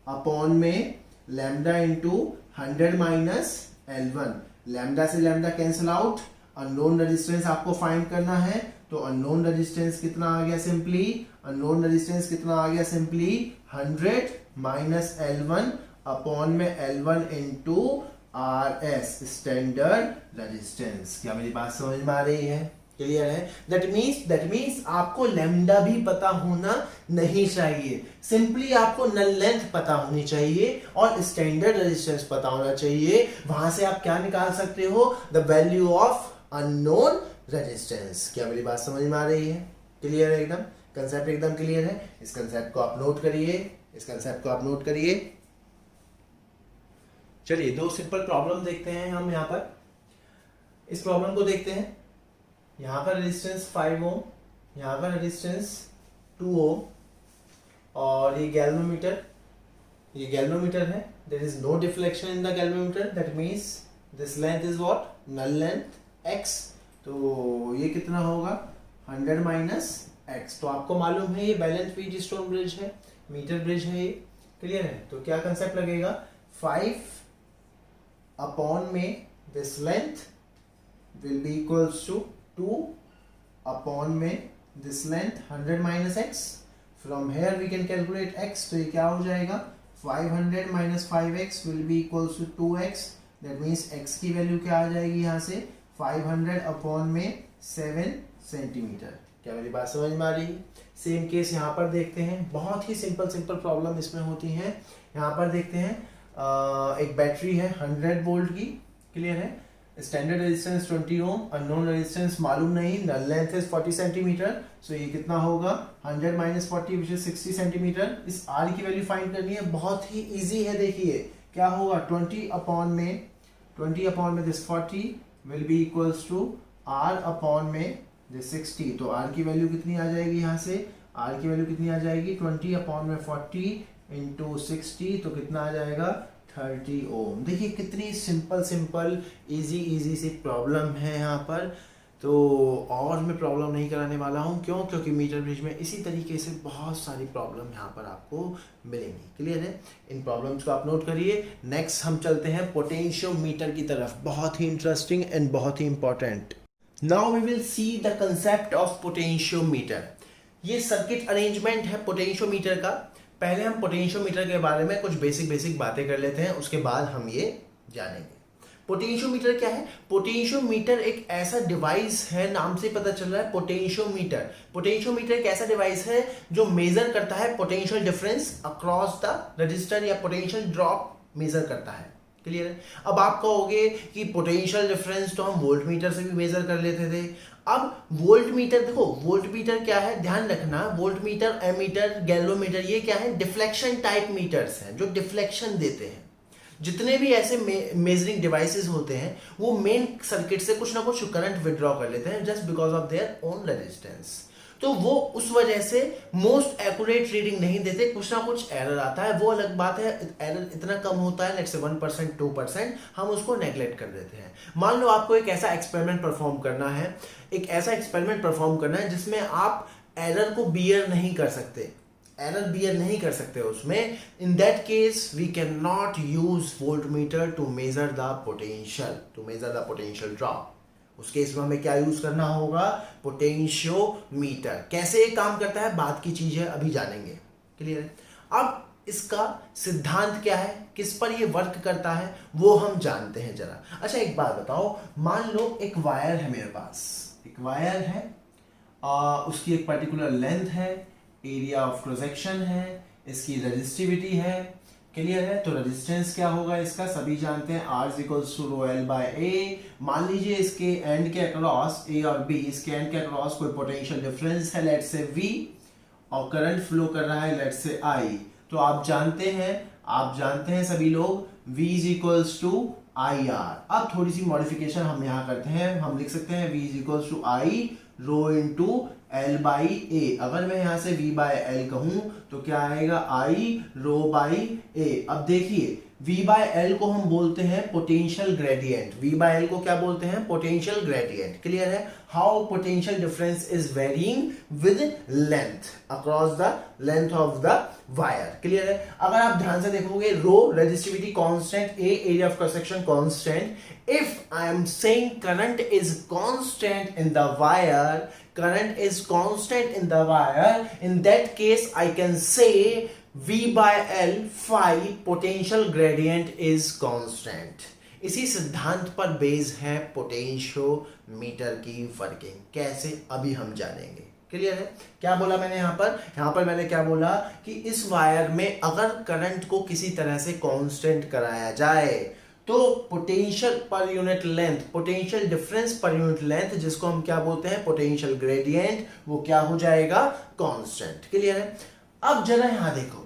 upon में lambda into 100 minus L1। Lambda से lambda cancel out, unknown resistance आपको find करना है। तो unknown resistance कितना आ गया? सिंपली 100 माइनस L1 अपॉन में L1 into RS, standard resistance. क्या मेरी बात समझ में आ रही है? क्लियर है? दैट मीन्स आपको लैम्डा भी पता होना नहीं चाहिए, सिंपली आपको नल लेंथ पता होनी चाहिए और स्टैंडर्ड रेजिस्टेंस पता होना चाहिए। वहां से आप क्या निकाल सकते हो? The value of unknown resistance. क्या मेरी बात समझ में आ रही है? क्लियर है एकदम? कंसेप्ट एकदम क्लियर है? इस कंसेप्ट को आप नोट करिए। चलिए दो सिंपल प्रॉब्लम देखते हैं हम यहां पर। इस प्रॉब्लम को देखते हैं। यहां का रेजिस्टेंस 5 ओम, यहां का रेजिस्टेंस 2 ओम, और ये गैल्वेनोमीटर है। There is no deflection in the galvanometer. That means this length is what? Null length x। तो ये कितना होगा? 100 माइनस x। तो आपको मालूम है ये बैलेंस व्हीटस्टोन ब्रिज है, मीटर ब्रिज है ये। क्लियर है? तो क्या कंसेप्ट लगेगा? 5 अपॉन में this length will be equals to 2 upon में this length 100 minus x. From here we can calculate x. तो ये क्या हो जाएगा 500 minus 5x will be equals to 2x. That means x की वैल्यू क्या आ जाएगी यहाँ से 500 upon में 7 सेंटीमीटर. क्या मेरी बात समझ में आ रही है? सेम केस यहाँ पर देखते हैं. बहुत ही सिंपल प्रॉब्लम इसमें होती है. यहाँ पर देखते हैं एक बैटरी है 100 वोल्ट की. क्लियर है? स्टैंडर्ड रेजिस्टेंस 20 ओम, अननोन रेजिस्टेंस मालूम नहीं, नल लेंथ इज 40 सेंटीमीटर. सो ये कितना होगा 100 माइनस 40 विच इज 60 सेंटीमीटर. इस आर की वैल्यू फाइंड करनी है. बहुत ही इजी है. देखिए क्या होगा 20 अपॉन में this 40 will be equals to R upon में दिस 60. तो आर की वैल्यू कितनी आ जाएगी यहाँ से? आर की वैल्यू कितनी आ जाएगी 20 अपॉन में 40 इंटू 60. तो कितना आ जाएगा 30 ओम. देखिए कितनी सिंपल इजी सी प्रॉब्लम है यहाँ पर. तो और मैं प्रॉब्लम नहीं कराने वाला हूँ. क्यों? क्योंकि मीटर ब्रिज में इसी तरीके से बहुत सारी प्रॉब्लम यहाँ पर आपको मिलेंगी. क्लियर है? इन प्रॉब्लम्स को आप नोट करिए. नेक्स्ट हम चलते हैं पोटेंशियोमीटर की तरफ. बहुत ही इंटरेस्टिंग एंड बहुत ही important. Now we will see the concept of potentiometer. ये सर्किट अरेंजमेंट है पोटेंशियोमीटर का. पहले हम पोटेंशियोमीटर के बारे में कुछ बेसिक बातें कर लेते हैं, उसके बाद हम ये जानेंगे. पोटेंशियोमीटर क्या है? पोटेंशियोमीटर एक ऐसा डिवाइस है, नाम से पता चल रहा है पोटेंशियोमीटर. पोटेंशियोमीटर एक ऐसा डिवाइस है जो मेजर करता है potential difference across the register या पोटेंशियल ड्रॉप मेजर करता है. क्लियर है? अब आप कहोगे कि पोटेंशियल डिफरेंस तो हम वोल्ट मीटर से भी मेजर कर लेते थे. अब वोल्ट मीटर, देखो वोल्ट मीटर क्या है, ध्यान रखना. वोल्ट मीटर, एमीटर, गैल्वेमीटर, ये क्या है? डिफ्लेक्शन टाइप मीटर्स हैं जो डिफ्लेक्शन देते हैं. जितने भी ऐसे मेजरिंग डिवाइसेस होते हैं वो मेन सर्किट से कुछ ना कुछ करंट विड्रॉ कर लेते हैं just because of their own resistance. तो वो उस वजह से मोस्ट एक्यूरेट रीडिंग नहीं देते, कुछ ना कुछ एरर आता है. वो अलग बात है. एरर इतना कम होता है, लेट्स से 1% 2%, हम उसको नेग्लेक्ट कर देते हैं. मान लो आपको एक ऐसा एक्सपेरिमेंट परफॉर्म करना है, जिसमें आप एरर को बियर नहीं कर सकते उसमें. In that case we can not use voltmeter to measure the potential drop. उस केस में हमें क्या यूज करना होगा? पोटेंशियोमीटर. कैसे ये काम करता है बात की चीज है, अभी जानेंगे. क्लियर है? अब इसका सिद्धांत क्या है, किस पर ये वर्क करता है, वो हम जानते हैं जरा. अच्छा एक बात बताओ, मान लो एक वायर है मेरे पास. एक वायर है, उसकी एक पर्टिकुलर लेंथ है, एरिया ऑफ क्रॉस सेक्शन है, इसकी रेजिस्टिविटी है. क्लियर है? तो रेजिस्टेंस क्या होगा इसका, सभी जानते हैं, R equals to rho L by A. मान लीजिए इसके एंड के अक्रॉस, ए और बी, इसके एंड के अक्रॉस कोई पोटेंशियल डिफरेंस है, लेट्स से V, और करंट फ्लो कर रहा है लेट्स से I. तो आप जानते हैं सभी लोग V is equals to IR. अब थोड़ी सी मॉडिफिकेशन हम यहाँ करते हैं. हम लिख सकते हैं V is equals to I rho into L by A. अगर मैं यहां से V बाय L कहूं तो क्या आएगा I रो बाई ए. अब देखिए V बाय L को हम बोलते हैं potential gradient. V by L को क्या बोलते हैं? Potential gradient. क्लियर है? How potential difference is varying with length across the length of the wire. Clear है? अगर आप ध्यान से देखोगे, rho resistivity constant, A area of cross section constant. If I am saying current is constant in the wire, in that case I can say V by L phi potential gradient is constant. इसी सिद्धांत पर base है potentiometer की working. कैसे? अभी हम जानेंगे. Clear है? क्या बोला मैंने यहाँ पर मैंने क्या बोला कि इस वायर में अगर करंट को किसी तरह से कांस्टेंट कराया जाए तो potential per unit length, potential difference पर यूनिट लेंथ, जिसको हम क्या बोलते हैं? पोटेंशियल ग्रेडियंट, वो क्या हो जाएगा? कांस्टेंट. क्लियर है? अब जरा यहां देखो,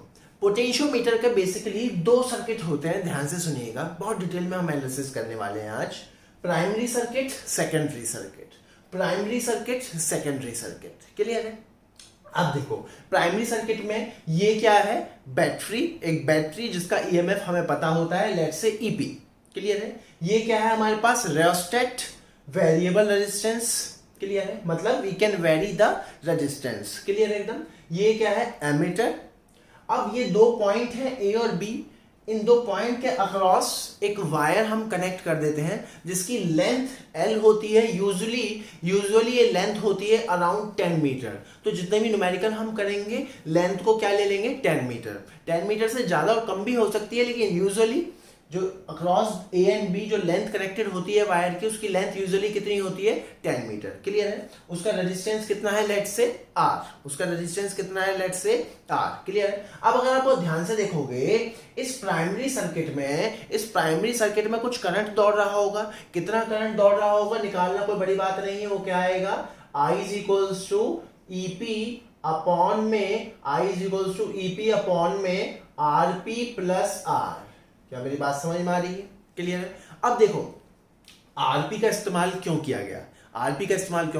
पोटेंशियोमीटर के बेसिकली दो सर्किट होते हैं. ध्यान से सुनिएगा, बहुत डिटेल में हम एनालिसिस करने वाले हैं आज. Primary circuit, secondary circuit. Clear है? अब देखो प्राइमरी सर्किट में ये क्या है? बैटरी. एक बैटरी जिसका ईएमएफ हमें पता होता है, लेट्स से ईपी. क्लियर है? ये क्या है हमारे पास? Rheostat, variable resistance. क्लियर है? मतलब we can vary the resistance. Clear है एकदम? ये क्या है? एमीटर. अब ये दो पॉइंट है ए और बी. इन दो पॉइंट के अक्रॉस एक वायर हम कनेक्ट कर देते हैं जिसकी लेंथ L होती है। यूजुअली ये लेंथ होती है अराउंड 10 मीटर। तो जितने भी न्यूमेरिकल हम करेंगे लेंथ को क्या ले लेंगे 10 मीटर। 10 मीटर से ज्यादा और कम भी हो सकती है, लेकिन यूजुअली जो अक्रॉस A एंड B जो लेंथ कनेक्टेड होती है वायर की, उसकी लेंथ यूजुअली कितनी होती है 10 मीटर। क्लियर है। उसका रेजिस्टेंस कितना है लेट से R। उसका रेजिस्टेंस कितना है लेट से R। क्लियर है। अब अगर आप ध्यान से देखोगे इस प्राइमरी सर्किट में कुछ करंट दौड़ रहा होगा। कितना करंट दौड़ रहा होगा निकालना कोई बड़ी बात नहीं है। वो क्या आएगा I is equals to EP upon में RP प्लस R। क्या मेरी बात समझ में आ रही है? क्लियर है। अब देखो आरपी का इस्तेमाल क्यों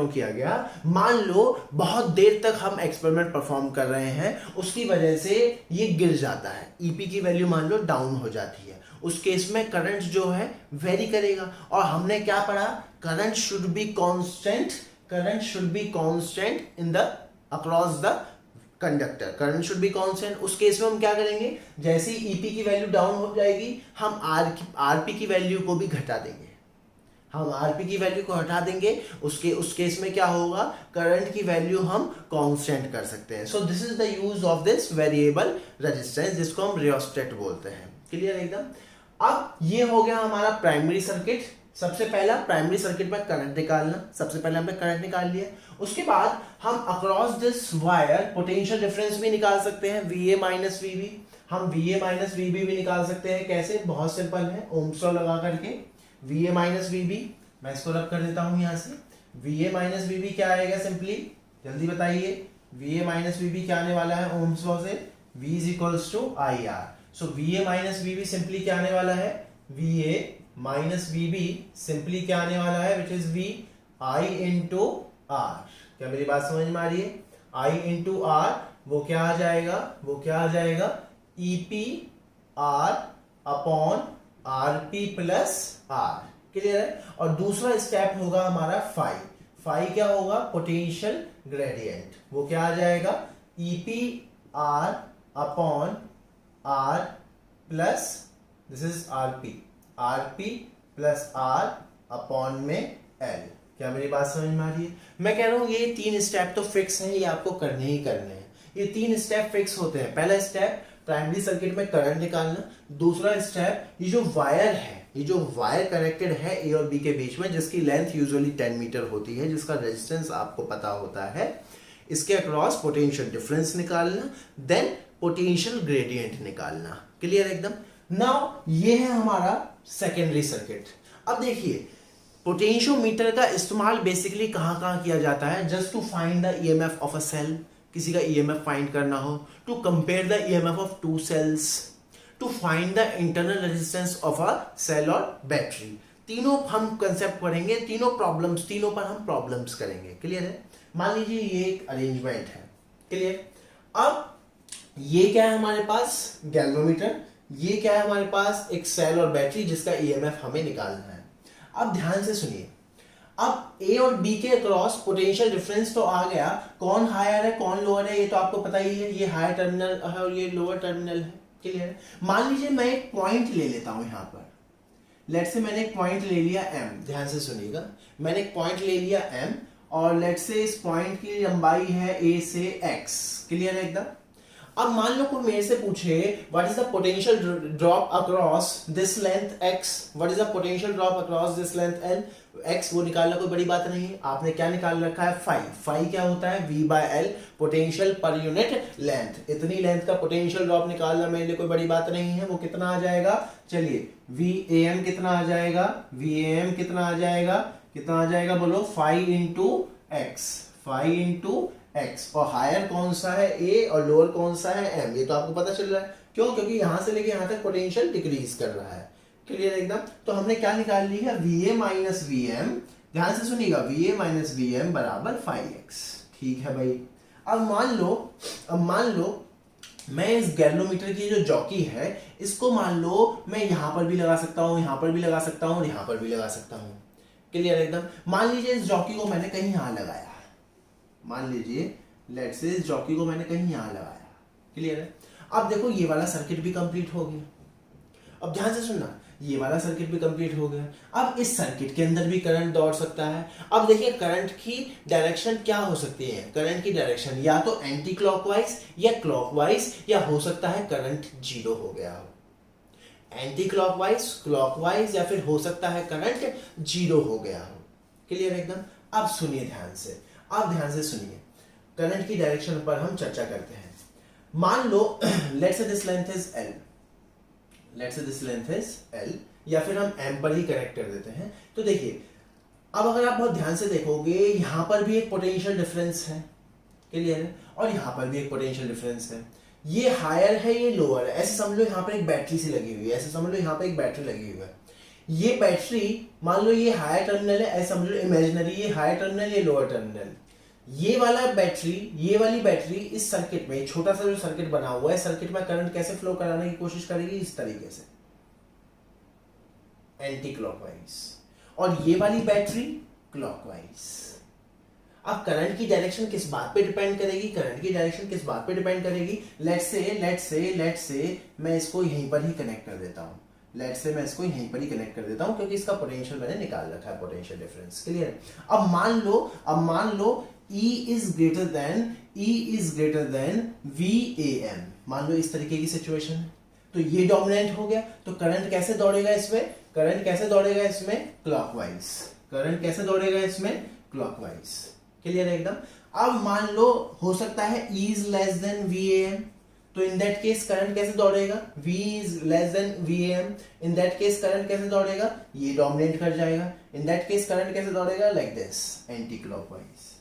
किया गया। मान लो बहुत देर तक हम एक्सपेरिमेंट परफॉर्म कर रहे हैं, उसकी वजह से ये गिर जाता है, ईपी की वैल्यू मान लो डाउन हो जाती है। उस केस में करंट जो है वेरी करेगा। और हमने क्या पढ़ा, current should be constant in the across the conductor. Current should be constant. उस केस में हम क्या करेंगे, जैसे ही ईपी की वैल्यू डाउन हो जाएगी हम आरपी की वैल्यू को भी घटा देंगे। उस केस में क्या होगा, करंट की वैल्यू हम कांस्टेंट कर सकते हैं। So this is the use of this variable resistance, जिसको हम रियोस्टेट बोलते हैं। क्लियर एकदम। अब ये हो गया हमारा प्राइमरी सर्किट। सबसे पहला प्राइमरी सर्किट में करंट निकालना। सबसे पहले हमने करंट निकाल लिया। उसके बाद हम across this wire potential difference भी निकाल सकते हैं, VA माइनस VB। हम VA माइनस VB भी निकाल सकते हैं। कैसे, बहुत सिंपल है, ओम्स लॉ लगा करके। VA माइनस VB, मैं इसको रब कर देता हूं यहां से। VA माइनस VB क्या आएगा, सिंपली जल्दी बताइए। VA माइनस VB क्या आने वाला है ओम्स लॉ से, V is equals to IR। So VA minus VB simply क्या आने वाला है, VA माइनस VB सिंपली क्या आने वाला है, which is V I into R। क्या मेरी बात समझ में आ रही है? I इंटू R वो क्या आ जाएगा, EP R upon RP plus R। Clear है। और दूसरा स्टेप होगा हमारा फाई क्या होगा, पोटेंशियल ग्रेडियंट। वो क्या आ जाएगा, EP R upon R plus this is RP plus R upon में L। क्या मेरी बात समझ में आ रही है? मैं कह रहा हूं ये 3 स्टेप तो फिक्स हैं, ये आपको करने ही करने हैं। ये 3 स्टेप फिक्स होते हैं। पहला स्टेप प्राइमरी सर्किट में करंट निकालना। दूसरा स्टेप ये जो वायर कनेक्टेड है A और B के बीच में, जिसकी लेंथ यूजुअली 10 मीटर होती है, जिसका रेजिस्टेंस आपको पता होता है, इसके अक्रॉस पोटेंशियल डिफरेंस निकालना, देन पोटेंशियल ग्रेडियंट निकालना। क्लियर एकदम। नाउ ये है हमारा सेकेंडरी सर्किट। अब देखिए पोटेंशियोमीटर का इस्तेमाल बेसिकली कहां किया जाता है, just to find the EMF of a cell. किसी का ईएमएफ फाइंड करना हो, to compare the EMF of 2 cells, to find the internal resistance of a cell और बैटरी। तीनों हम कंसेप्ट पढ़ेंगे, तीनों पर हम प्रॉब्लम्स करेंगे। क्लियर है। मान लीजिए ये एक अरेंजमेंट है। क्लियर। अब ये क्या है हमारे पास, गैल्वेनोमीटर। ये क्या है हमारे पास, एक सेल और बैटरी जिसका ईएमएफ हमें निकालना है। अब ध्यान से सुनिए, अब A और B के अक्रॉस पोटेंशियल डिफरेंस तो आ गया, कौन हायर है कौन लोअर है ये तो आपको पता ही है। ये हायर टर्मिनल है और ये लोअर टर्मिनल है। क्लियर है। मान लीजिए मैं एक पॉइंट ले लेता हूं यहां पर। लेट से मैंने एक पॉइंट ले लिया M। ध्यान से सुनिएगा, मैंने एक पॉइंट ले लिया M और लेट से इस पॉइंट की लंबाई है A से X। क्लियर है एकदम। अब मान लो कोई मेरे से पूछे what is the potential drop across this length x, what is the potential drop across this length l x, वो निकालना कोई बड़ी बात नहीं है। आपने क्या निकाल रखा है, फाई क्या होता है, V by L, potential per unit length. इतनी लेंथ का पोटेंशियल ड्रॉप निकालना मेरे लिए कोई बड़ी बात नहीं है। वो कितना आ जाएगा, चलिए VAM कितना आ जाएगा, VAM कितना आ जाएगा बोलो, फाई इंटू एक्स। और हायर कौन सा है A और लोअर कौन सा है M, ये तो आपको पता चल रहा है। क्यों, क्योंकि यहां से लेके यहां तक पोटेंशियल डिक्रीज कर रहा है। क्लियर एकदम। तो हमने क्या निकाल ली है, VA माइनस VM। ध्यान से सुनिएगा, VA माइनस VM बराबर 5x। ठीक है भाई। अब मान लो मैं इस गैल्वेनोमीटर की जो जॉकी है, इसको मान लो मैं यहां पर भी लगा सकता हूं, यहां पर भी लगा सकता हूं, यहां पर भी लगा सकता हूं। क्लियर एकदम। मान लीजिए इस जॉकी को मैंने कहीं यहां लगाया, मान लीजिए लेट्स से इस जॉकी को मैंने कहीं यहां लगाया। क्लियर है। अब देखो ये वाला सर्किट भी कंप्लीट हो गया। अब ध्यान से सुनना, ये वाला सर्किट भी कंप्लीट हो गया। अब इस सर्किट के अंदर भी करंट दौड़ सकता है। अब देखिए करंट की डायरेक्शन क्या हो सकती है, करंट की डायरेक्शन या तो एंटी क्लॉकवाइज या क्लॉकवाइज, या हो सकता है करंट जीरो हो गया हो, एंटी क्लॉकवाइज, क्लॉकवाइज, या फिर हो सकता है करंट जीरो हो गया हो। क्लियर एकदम। अब सुनिए ध्यान से, आप ध्यान से सुनिए, करंट की डायरेक्शन पर हम चर्चा करते हैं। मान लो let's say this length is L, let's say this length is L, या फिर हम M पर ही कनेक्ट कर देते हैं। तो देखिए अब अगर आप बहुत ध्यान से देखोगे, यहां पर भी एक पोटेंशियल डिफरेंस है, क्लियर है, और यहां पर भी एक पोटेंशियल डिफरेंस है। ये हायर है, ये लोअर है। ऐसे समझ लो यहां पर एक बैटरी सी लगी हुई है, ऐसे समझ लो यहां पर एक बैटरी लगी हुई है। ये बैटरी मान लो ये हायर टर्मिनल है, ऐसे समझ लो इमेजिनरी, ये हायर टर्मिनल, ये लोअर टर्मिनल। ये वाला बैटरी, ये वाली बैटरी इस सर्किट में, छोटा सा जो सर्किट बना हुआ है, सर्किट में करंट कैसे फ्लो कराने की कोशिश करेगी, इस तरीके से एंटी क्लॉकवाइज, और ये वाली बैटरी क्लॉकवाइज। अब करंट की डायरेक्शन किस बात पे डिपेंड करेगी, करंट की डायरेक्शन किस बात पे डिपेंड करेगी, लेट्स से मैं इसको यहीं पर ही कनेक्ट कर देता हूं, लेट्स से मैं इसको यहीं पर ही कनेक्ट कर देता हूं, क्योंकि इसका पोटेंशियल मैंने निकाल रखा है, पोटेंशियल डिफरेंस। क्लियर। अब मान लो E is greater than VAM, मान लो इस तरीके की सिचुएशन है, तो ये डोमिनेंट हो गया, तो करंट कैसे दौड़ेगा इसमें, करंट कैसे दौड़ेगा इसमें, क्लॉकवाइज, करंट कैसे दौड़ेगा इसमें, क्लॉकवाइज। क्लियर है एकदम। अब मान लो हो सकता है E is less than VAM, तो इन दैट केस करंट कैसे दौड़ेगा, V is less than VAM, in that case current कैसे दौड़ेगा, ये डोमिनेट कर जाएगा, इन दैट केस करंट कैसे दौड़ेगा, लाइक दिस, एंटी क्लॉकवाइज।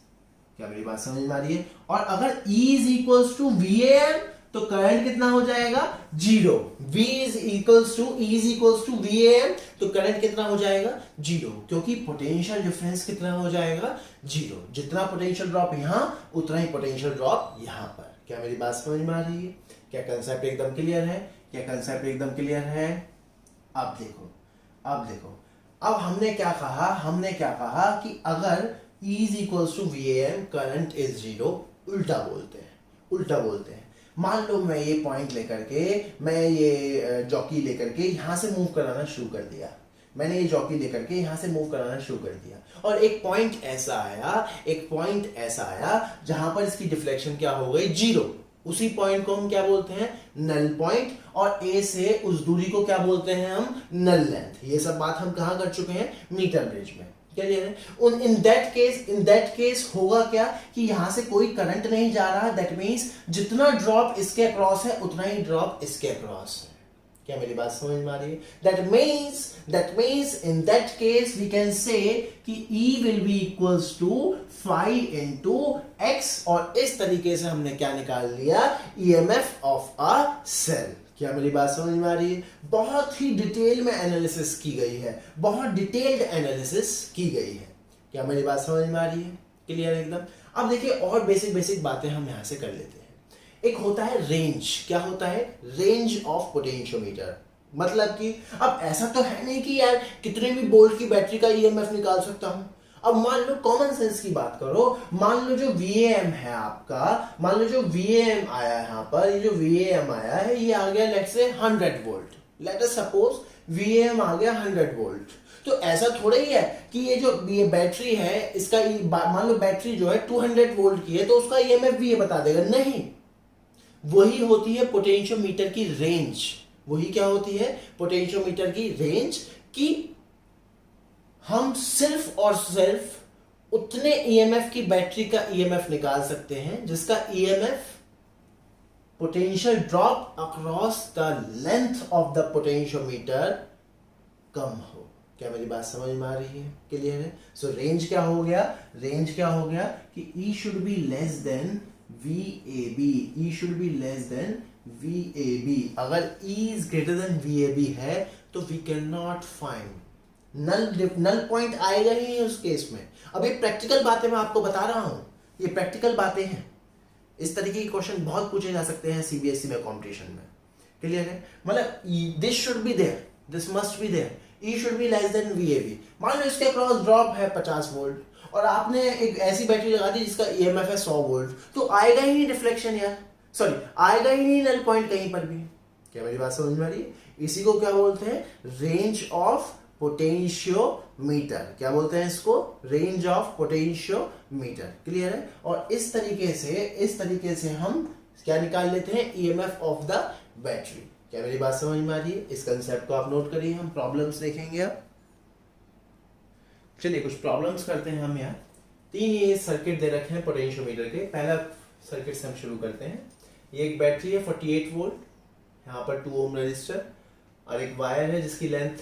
क्या मेरी बात समझ में आ रही है। और अगर E is equals to VAM, तो करंट कितना हो जाएगा, zero. V is equals to VAM, तो करंट कितना हो जाएगा, जीरो, क्योंकि पोटेंशियल डिफरेंस कितना हो जाएगा, जीरो। जितना पोटेंशियल ड्रॉप यहां, उतना ही पोटेंशियल ड्रॉप यहां पर। क्या मेरी बात समझ में आ रही है, क्या कंसेप्ट एकदम क्लियर है, क्या कंसेप्ट एकदम क्लियर है। अब देखो अब हमने क्या कहा कि अगर E is equals to VAM, current is zero, उल्टा बोलते हैं। मान लो मैं ये पॉइंट लेकर के, मैं ये जॉकी लेकर के यहां से मूव कराना शुरू कर दिया, मैंने ये जॉकी लेकर के यहां से मूव कराना शुरू कर दिया, और एक पॉइंट ऐसा आया जहां पर इसकी डिफ्लेक्शन क्या हो गई, जीरो। उसी पॉइंट को हम क्या बोलते हैं, नल पॉइंट, और ए से उस दूरी को क्या बोलते हैं हम, नल लेंथ। ये सब बात हम कहां कर चुके हैं, मीटर ब्रिज में। इन दैट केस होगा क्या कि यहां से कोई करंट नहीं जा रहा, दैट मींस जितना ड्रॉप इसके अक्रॉस है उतना ही ड्रॉप इसके अक्रॉस है। क्या मेरी बात समझ में आ रही है। That means in that case we can say कि E will be equals to phi into x, और इस तरीके से हमने क्या निकाल लिया, EMF ऑफ अ सेल। क्या मेरी बात समझ में आ रही है। बहुत ही डिटेल में एनालिसिस की गई है, बहुत डिटेल्ड एनालिसिस की गई है। क्या मेरी बात समझ में आ रही है, क्लियर एकदम। अब देखिए और बेसिक बातें हम यहां से कर लेते हैं। एक होता है रेंज, क्या होता है, रेंज ऑफ पोटेंशियोमीटर। मतलब कि अब ऐसा तो है नहीं कि यार कितने भी वोल्ट की बैटरी का ईएमएफ निकाल सकता हूं। अब मान लो कॉमन सेंस की बात करो, मान लो जो VAM है आपका, मान लो जो VAM आया है यहाँ पर, ये जो VAM आया है ये आ गया let's say 100 volt. Let us suppose VAM आ गया 100 वोल्ट। तो ऐसा थोड़ा ही है कि ये बैटरी है, इसका मान लो बैटरी जो है 200 वोल्ट की है, तो उसका EMF भी ये बता देगा, नहीं। वही होती है पोटेंशियोमीटर की रेंज। वही क्या होती है, पोटेंशियोमीटर की रेंज, कि हम सिर्फ और सिर्फ उतने EMF की बैटरी का EMF निकाल सकते हैं जिसका EMF potential drop across the length of the potentiometer कम हो। क्या मेरी बात समझ में आ रही है, क्लियर है। सो रेंज क्या हो गया, कि E should be less than VAB, E should be less than VAB। अगर E is greater than VAB है तो we can not find null point, आएगा ही नहीं उस केस में। अब ये प्रैक्टिकल बातें मैं आपको बता रहा हूं, ये प्रैक्टिकल बातें हैं। इस तरीके के क्वेश्चन बहुत पूछे जा सकते हैं CBSE में कंपटीशन में, क्लियर है। मतलब this should be there, this must be there, E should be less than VAB। मान लो इसके क्रॉस ड्रॉप है 50 वोल्ट और आपने एक ऐसी बैटरी लगा दी जिसका EMF है 100 वोल्ट, तो आएगा ही नहीं डिफ्लेक्शन यार, सॉरी आएगा ही नहीं नल पॉइंट कहीं पर भी। क्या मेरी बात समझ में आ रही है? इसी को क्या बोलते हैं? Range of potentiometer. क्या बोलते हैं इसको? Range of potentiometer. क्लियर है? और इस तरीके से हम क्या निकाल लेते हैं? EMF of the battery. क्या मेरी बात समझ में आ रही है? इस कंसेप्ट को आप नोट करिए, हम प्रॉब्लम्स देखेंगे अब। चलिए कुछ प्रॉब्लम्स करते हैं हम यहाँ। 3 ये सर्किट दे रखे हैं पोटेंशियोमीटर के। पहला सर्किट से हम शुरू करते हैं। ये एक बैटरी है 48 वोल्ट, यहाँ पर 2 ओम रजिस्टर और एक वायर है जिसकी लेंथ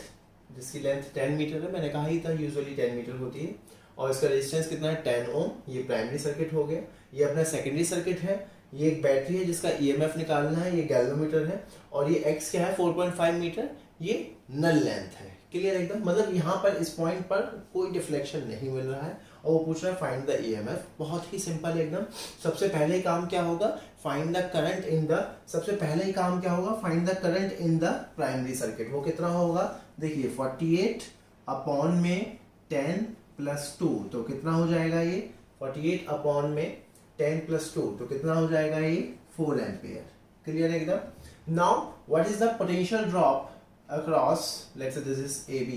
10 मीटर है। मैंने कहा ही था यूजुअली 10 मीटर होती है। और इसका रेजिस्टेंस कितना है? 10 ओम। ये प्राइमरी सर्किट हो गया। ये अपना सेकेंडरी सर्किट है। ये एक बैटरी है जिसका ईएमएफ निकालना है, ये गैल्वेनोमीटर है। और ये एक्स क्या है? 4.5 मीटर। ये नल लेंथ है। क्लियर एकदम? मतलब यहाँ पर इस पॉइंट पर कोई डिफ्लेक्शन नहीं मिल रहा है और वो पूछ रहा है फाइंड द ईएमएफ। बहुत ही सिंपल एकदम। सबसे पहले ही काम क्या होगा? Find the current in the primary circuit. वो कितना होगा? देखिए 48 अपॉन में 10 प्लस 2 तो कितना हो जाएगा ये? 48 अपॉन में 10 प्लस 2 तो कितना हो जाएगा ये? 4 एम्पियर। क्लियर एकदम? Now what is the potential drop across, let's say this is AB,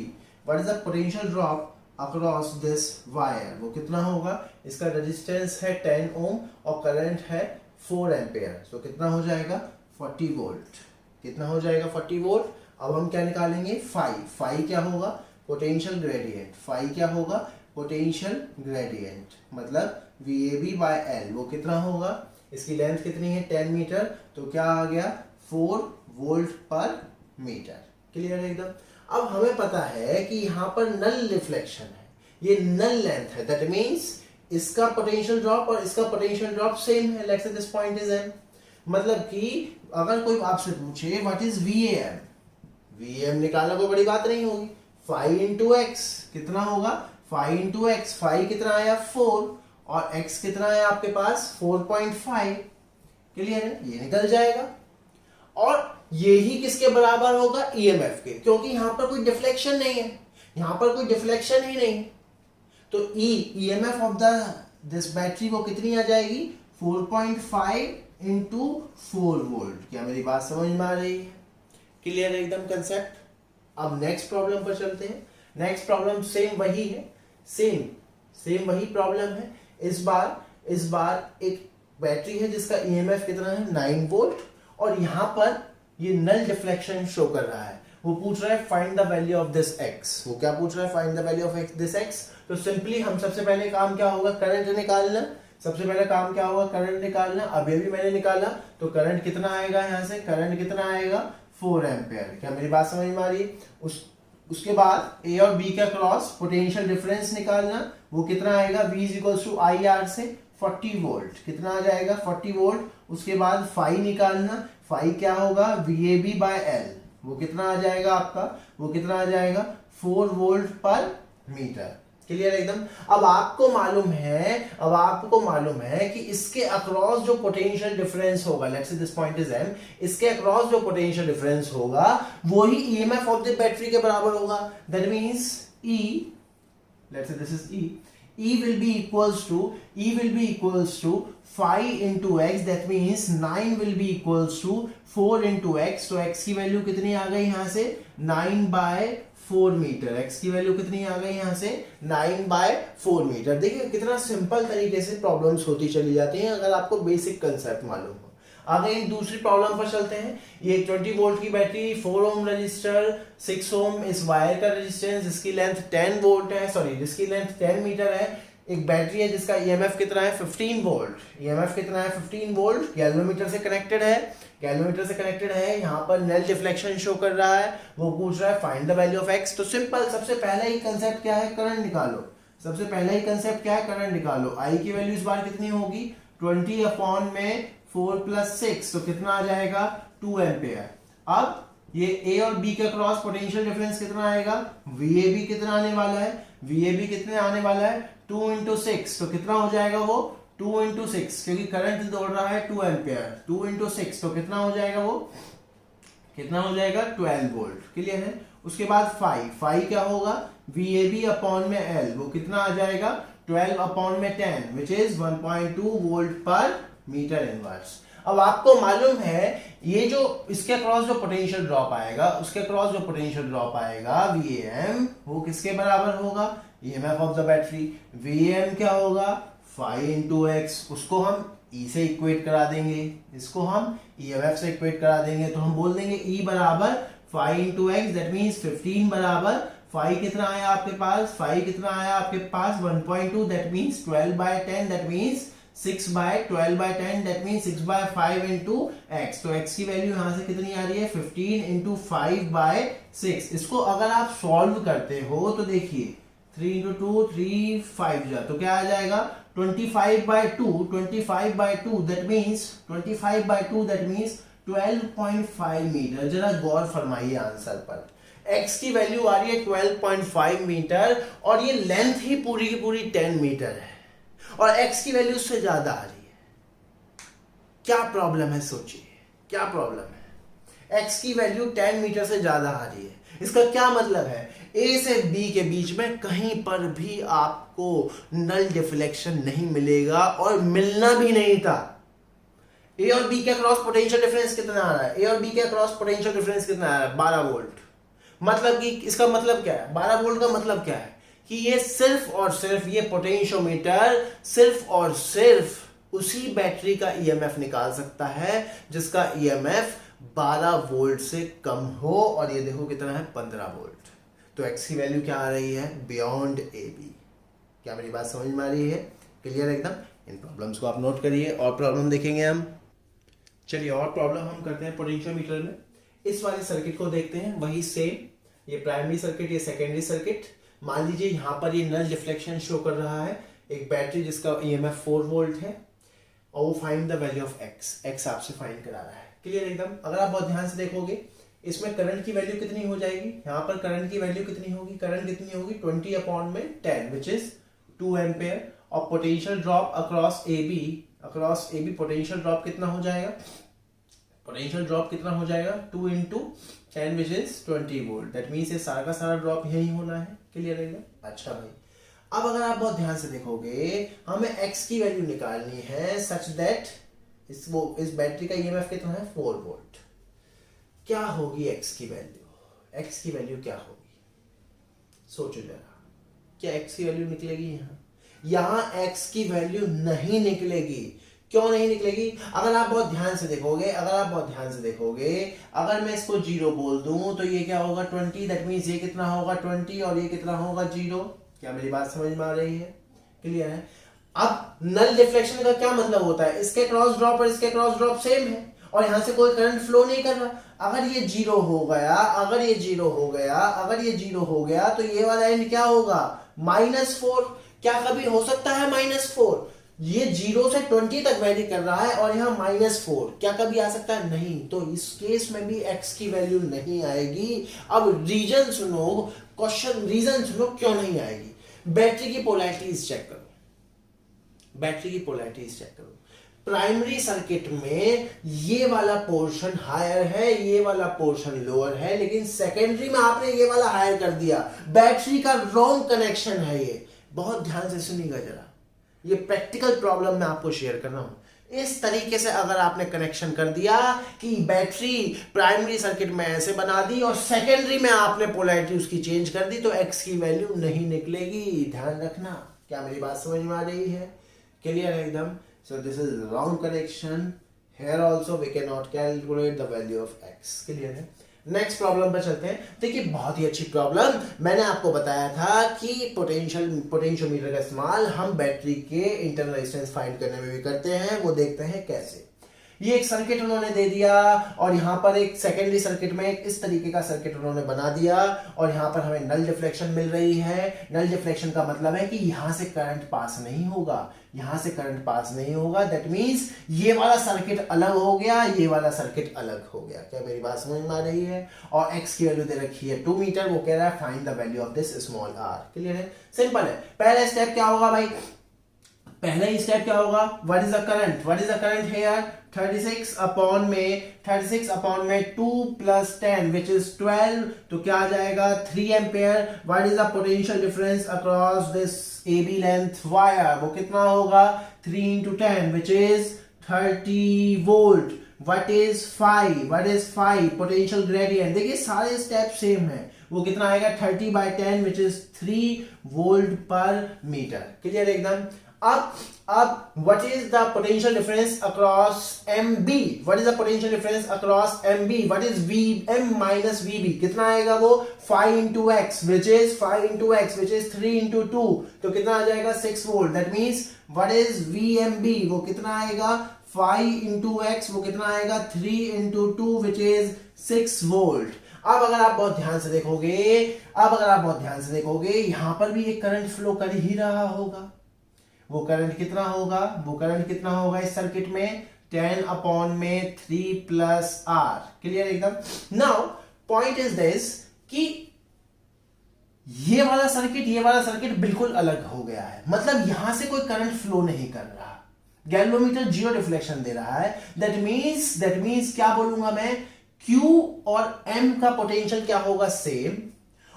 what is the potential drop across this wire? वो कितना होगा? इसका रेजिस्टेंस है 10 ओम और करंट है 4 एम्पियर। तो कितना हो जाएगा? 40 वोल्ट। कितना हो जाएगा? 40 वोल्ट। अब हम क्या निकालेंगे? फाई क्या होगा? Potential gradient. फाई क्या होगा? Potential gradient. मतलब VAB बाय L। वो कितना होगा? इसकी लेंथ कितनी है? 10 मीटर। तो क्या आ गया? 4 वोल्ट पर मीटर। क्लियर है एकदम? अब हमें पता है कि यहाँ पर नल रिफ्लेक्शन है, ये नल लेंथ है। दैट मींस इसका पोटेंशियल ड्रॉप और इसका पोटेंशियल ड्रॉप सेम है। Let's say this point is M। मतलब कि अगर कोई आपसे पूछे व्हाट इज VAM, VAM निकालना कोई बड़ी बात नहीं होगी। 5 इंटू एक्स कितना होगा? 5 इंटू एक्स। 5 कितना आया? 4 और x कितना है आपके पास? 4.5। क्लियर है? ये निकल जाएगा। और यही किसके बराबर होगा? ईएमएफ के, क्योंकि यहां पर कोई डिफ्लेक्शन नहीं है। यहां पर कोई डिफ्लेक्शन ही नहीं। तो ईएमएफ ऑफ दिस बैटरी वो कितनी आ जाएगी? 4.5 इंटू 4 वोल्ट। क्या मेरी बात समझ में आ रही है? क्लियर है एकदम कंसेप्ट? अब नेक्स्ट प्रॉब्लम पर चलते हैं। नेक्स्ट प्रॉब्लम सेम वही है, सेम वही प्रॉब्लम है। इस बार एक बैटरी है जिसका ईएमएफ कितना है? 9 वोल्ट और यहां पर ये नल डिफ्लेक्शन शो कर रहा है। वो पूछ रहा है find the value of this x. वो क्या पूछ रहा है? Find the value of this x. तो सिंपली हम सबसे पहले काम क्या होगा? करंट निकालना। सबसे पहले काम क्या होगा? करंट निकालना। अभी मैंने निकाला तो करंट कितना आएगा? यहाँ से करंट कितना आएगा? 4 एम्पियर। क्या मेरी बात समझ में आ रही है? उसके बाद ए और बी का क्रॉस पोटेंशियल डिफरेंस निकालना। वो कितना आएगा? V is equals to IR से 40 वोल्ट। कितना आ जाएगा? 40 वोल्ट। उसके बाद फाई निकालना। फाई क्या होगा? VAB by L। वो कितना आ जाएगा आपका? वो कितना आ जाएगा? 4 वोल्ट पर मीटर। क्लियर एकदम? अब आपको मालूम है कि इसके अक्रॉस जो पोटेंशियल डिफरेंस होगा, let's say this point is M, इसके अक्रॉस जो पोटेंशियल डिफरेंस होगा वो ही ईएमएफ ऑफ द बैटरी के बराबर होगा। That means E, let's say this is E will be equals to 5 into x, that means 9 will be equals to 4 into x। तो x की value कितनी आ गई यहाँ से? 9/4 मीटर। x की वैल्यू कितनी आ गई यहाँ से? 9/4 मीटर। देखिए कितना सिंपल तरीके से प्रॉब्लम्स होती चली जाती हैं अगर आपको बेसिक कंसेप्ट मालूम हो। आगे दूसरी प्रॉब्लम पर चलते हैं। ये 20 वोल्ट की बैटरी, 4 ओम रजिस्टर, 6 ओम इस वायर का रेजिस्टेंस, जिसकी लेंथ 10 वोल्ट है, सॉरी जिसकी लेंथ 10 मीटर है। एक बैटरी है जिसका ईएमएफ कितना है? 15 वोल्ट। ईएमएफ कितना है? 15 वोल्ट। गैल्वेनोमीटर से कनेक्टेड है। यहाँ पर नेल डिफ्लेक्शन शो कर रहा है। वो पूछ रहा है find the value of x. तो सिंपल, सबसे पहला ही कंसेप्ट क्या है? करंट निकालो। आई की वैल्यू इस बार कितनी होगी? 20 अपॉन में 4 प्लस 6 तो कितना आ जाएगा? 2 एम्पियर। अब ये ए और बी का क्रॉस पोटेंशियल डिफरेंस कितना आएगा? VAB कितना आने वाला है? VAB कितने आने वाला है? 2 इंटू 6 तो कितना हो जाएगा वो? 2 इंटू 6, क्योंकि करंट दौड़ रहा है 2 एम्पियर। 2 इंटू 6 तो कितना हो जाएगा वो? कितना हो जाएगा? 12 वोल्ट। क्लियर है? उसके बाद फाई क्या होगा? VAB अपॉन में L। वो कितना आ जाएगा? 12 अपॉन में 10 which is 1.2 volt per metre inverse. अब आपको मालूम है ये जो इसके अक्रॉस जो पोटेंशियल ड्रॉप आएगा, उसके अक्रॉस जो पोटेंशियल ड्रॉप आएगा VAM, वो किसके बराबर होगा? EMF of the battery. VAM क्या होगा? phi into x। उसको हम E से इक्वेट करा देंगे, इसको हम EMF से इक्वेट करा देंगे, तो हम बोल देंगे E बराबर phi into x, that means 15 बराबर phi कितना आया आपके पास? phi कितना आया आपके पास? 1.2, that means 12/10, that means 6/12/10, that means 6/5 into x। तो x की वैल्यू यहां से कितनी आ रही है? 15 into 5/6। इसको अगर आप सॉल्व करते हो तो देखिए 3 into 2 3 5 जा, तो क्या आ जाएगा? 25/2, 25/2 that means 25/2 that means 12.5 metre. जरा गौर फरमाइए आंसर पर। x की वैल्यू आ रही है 12.5 मीटर और ये लेंथ ही पूरी की पूरी 10 मीटर है और x की वैल्यू उससे ज्यादा आ रही है। क्या प्रॉब्लम है? सोचिए क्या प्रॉब्लम है? x की वैल्यू 10 मीटर से ज्यादा आ रही है। इसका क्या मतलब है? A से B के बीच में कहीं पर भी आपको नल डिफ्लेक्शन नहीं मिलेगा और मिलना भी नहीं था। A और B के क्रॉस पोटेंशियल डिफरेंस कितना आ रहा है? A और B के क्रॉस पोटेंशियल डिफरेंस कितना आ रहा है? 12 वोल्ट। मतलब कि इसका मतलब क्या है? 12 वोल्ट का मतलब क्या है? कि ये सिर्फ और सिर्फ ये पोटेंशियोमीटर सिर्फ और सिर्फ उसी बैटरी का EMF निकाल सकता है जिसका EMF 12 वोल्ट से कम हो, और ये देखो कितना है? 15 वोल्ट। तो x की वैल्यू क्या आ रही है? Beyond AB। क्या मेरी बात समझ में आ रही है? क्लियर एकदम? इन प्रॉब्लम्स को आप नोट करिए और प्रॉब्लम देखेंगे हम। चलिए और प्रॉब्लम हम करते हैं पोटेंशियोमीटर में। इस वाले सर्किट को देखते हैं, वही सेम, ये प्राइमरी सर्किट, ये सेकेंडरी सर्किट। मान लीजिए यहाँ पर ये नल डिफ्लेक्शन शो कर रहा है, एक बैटरी जिसका EMF 4 वोल्ट है और वो find the value of x आपसे फाइंड करा रहा है। क्लियर एकदम? अगर आप बहुत ध्यान से देखोगे इसमें करंट की वैल्यू कितनी हो जाएगी? यहाँ पर करंट की वैल्यू कितनी होगी? करंट कितनी होगी? 20/10 विच इज 2 एम्पेयर। और potential drop across AB potential drop कितना हो जाएगा? पोटेंशियल ड्रॉप कितना हो जाएगा? 2 into 10 which is 20 volt. That means ये सारा का सारा ड्रॉप यही होना है। क्लियर रहेगा? अच्छा भाई, अब अगर आप बहुत ध्यान से देखोगे हमें x की वैल्यू निकालनी है सच दैट इस बैटरी का EMF कितना है? 4 वोल्ट। क्या होगी x की वैल्यू? x की वैल्यू क्या होगी? सोचो जरा, क्या x की वैल्यू निकलेगी? यहां x की वैल्यू नहीं निकलेगी। क्यों नहीं निकलेगी? अगर आप बहुत ध्यान से देखोगे, अगर मैं इसको 0 बोल दूं तो ये क्या होगा? 20, दैट मीन्स ये कितना होगा? 20 और ये कितना होगा? 0। क्या मेरी बात समझ में आ रही है? क्लियर है? अब नल डिफ्लेक्शन का क्या मतलब होता है? इसके क्रॉस ड्रॉप और इसके क्रॉस ड्रॉप सेम है और यहां से कोई करंट फ्लो नहीं कर रहा। अगर ये 0 हो गया, अगर ये 0 हो गया तो ये वाला एंड क्या होगा? -4। क्या कभी हो सकता है -4? ये 0 से 20 तक वैरी कर रहा है और यहाँ -4, क्या कभी आ सकता है? नहीं। तो इस केस में भी x की वैल्यू नहीं आएगी। अब रीजन सुनो, रीजन सुनो क्यों नहीं आएगी। बैटरी की पोलैरिटीज चेक करो, प्राइमरी सर्किट में ये वाला पोर्शन हायर है, ये वाला पोर्शन लोअर है, लेकिन सेकेंडरी में आपने ये वाला हायर कर दिया। बैटरी का रॉन्ग कनेक्शन है ये। बहुत ध्यान से सुनिएगा जरा, ये प्रैक्टिकल प्रॉब्लम मैं आपको शेयर कर रहा हूं। इस तरीके से अगर आपने कनेक्शन कर दिया कि बैटरी प्राइमरी सर्किट में ऐसे बना दी और सेकेंडरी में आपने पोलैरिटी उसकी चेंज कर दी, तो x की वैल्यू नहीं निकलेगी। ध्यान रखना। क्या मेरी बात समझ में आ रही है? क्लियर है एकदम? So this is wrong connection. Here also we cannot calculate the value of x. Clear है? नेक्स्ट प्रॉब्लम पर चलते हैं। देखिए बहुत ही अच्छी प्रॉब्लम, मैंने आपको बताया था कि पोटेंशियोमीटर का इस्तेमाल हम बैटरी के इंटरनल रेजिस्टेंस फाइंड करने में भी करते हैं। वो देखते हैं कैसे। ये एक सर्किट उन्होंने दे दिया और यहाँ पर एक सेकेंडरी सर्किट में एक इस तरीके का सर्किट उन्होंने बना दिया और यहाँ पर हमें नल डिफ्लेक्शन मिल रही है। नल डिफ्लेक्शन का मतलब है कि यहाँ से करंट पास नहीं होगा, यहाँ से करंट पास नहीं होगा। दैट मीन्स ये वाला सर्किट अलग हो गया, ये वाला सर्किट अलग हो गया। क्या मेरी बात समझ में आ रही है? और x की वैल्यू दे रखी है 2 मीटर। वो कह रहा है find the value of this small r। Clear है? सिंपल है। पहला स्टेप क्या होगा भाई? पहला ही स्टेप क्या होगा? What is the current here? 36 upon में 2 + 10 विच इज 12। तो क्या आ जाएगा? 3 ampere. What is the potential difference across this AB length wire? वो कितना होगा? 3 × 10 which is 30 volt. What is phi potential gradient. देखिए सारे स्टेप सेम है। वो कितना आएगा 30/10 which is 3 volt per metre. Clear एकदम। अब what is the potential difference across MB? What is the potential difference across MB? What is VM minus VB? कितना आएगा वो 5 into x which is 3 into 2 तो कितना आ जाएगा 6 volt. That means what is VMB? वो कितना आएगा 5 into x वो कितना आएगा 3 into 2 which is 6 वोल्ट। अब अगर आप बहुत ध्यान से देखोगे यहां पर भी एक करंट फ्लो कर ही रहा होगा। वो करंट कितना होगा इस सर्किट में 10/3 प्लस R। क्लियर एकदम। नाउ पॉइंट इज दिस कि ये वाला सर्किट बिल्कुल अलग हो गया है। मतलब यहां से कोई करंट फ्लो नहीं कर रहा। गैल्वेनोमीटर जीरो डिफ्लेक्शन दे रहा है। दैट मींस क्या बोलूंगा मैं, Q और M का पोटेंशियल क्या होगा सेम,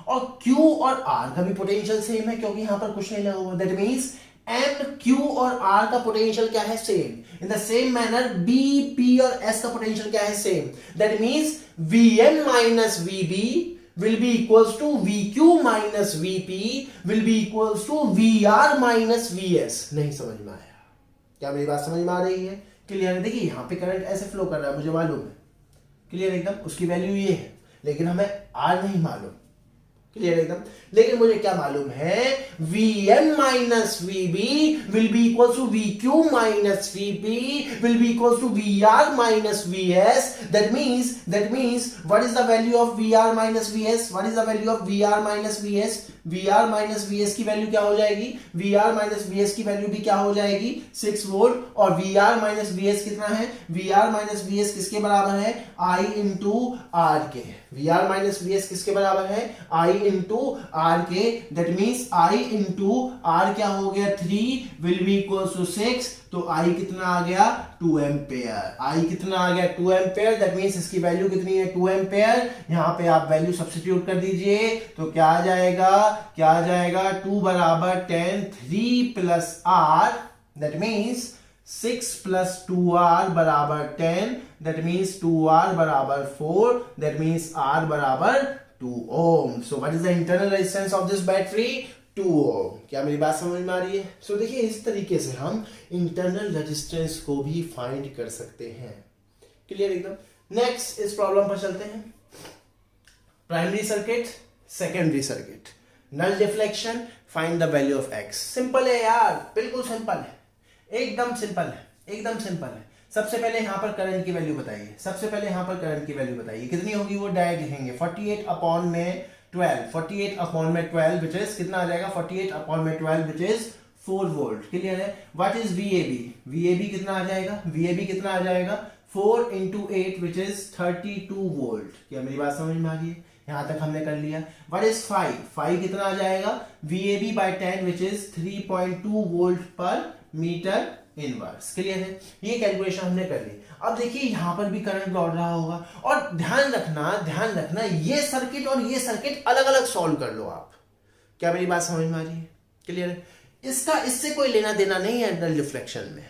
और Q और R का भी पोटेंशियल सेम है क्योंकि यहां पर कुछ नहीं लगा हुआ। दैट मींस M, Q और R का पोटेंशियल क्या है same. In the same manner B, P और S का पोटेंशियल क्या है same. That means VM minus VB will be equals to VQ minus VP will be equals to VR minus VS। नहीं समझ में आया? क्या मेरी बात समझ में आ रही है? क्लियर है। देखिए यहां पे करंट ऐसे फ्लो कर रहा है, मुझे मालूम है। क्लियर एकदम। उसकी वैल्यू ये है लेकिन हमें R नहीं मालूम। क्लियर एकदम। लेकिन मुझे क्या मालूम है, VM minus VB will be equals to VQ minus VP will be equals to VR minus VS। That means what is the value of VR minus VS? What is the value of VR minus VS? VR minus VS की value क्या हो जाएगी, VR minus VS की value भी क्या हो जाएगी 6 volt. और VR minus VS कितना है, VR minus VS किसके बराबर है, I into R के। VR minus VS किसके बराबर है, I into R के। That means I into R क्या हो गया 3 will be equals to 6। तो I कितना आ गया 2 एम्पेयर। I कितना आ गया 2 एम्पेयर। दैट मींस इसकी वैल्यू कितनी है 2 एम्पेयर। यहां पे आप वैल्यू सब्स्टिट्यूट कर दीजिए तो क्या आ जाएगा 2 बराबर 10 3 plus R। That means 6 plus 2R बराबर 10। दैट मींस 2R बराबर 4। दैट मींस R बराबर 2 ohm. So what is the internal resistance of this battery, 2 ohm. क्या मेरी बात समझ में आ रही है? सो देखिए इस तरीके से हम इंटरनल रेजिस्टेंस को भी फाइंड कर सकते हैं। क्लियर एकदम। नेक्स्ट इस प्रॉब्लम पर चलते हैं। Primary circuit, secondary circuit, null deflection, find the value of x। Simple है यार, बिल्कुल सिंपल है, एकदम सिंपल है। सबसे पहले यहां पर करंट की वैल्यू बताइए, कितनी होगी वो डायरेक्ट लिखेंगे 48/12 विच इज कितना आ जाएगा 48/12 विच इज 4 वोल्ट। क्लियर है। व्हाट इज VAB कितना आ जाएगा 4 into 8 विच इज 32 वोल्ट। क्या मेरी बात समझ में आ रही है? यहां तक हमने कर लिया। व्हाट इज फाई कितना आ जाएगा VAB/10 which is 3.2 volt per metre inverse. Clear है। ये कैलकुलेशन हमने कर ली। अब देखिए यहां पर भी करंट दौड़ रहा होगा और ध्यान रखना ये सर्किट और ये सर्किट अलग अलग सॉल्व कर लो आप। क्या मेरी बात समझ में आ रही है? क्लियर है। इससे कोई लेना देना नहीं है नल डिफ्लेक्शन में।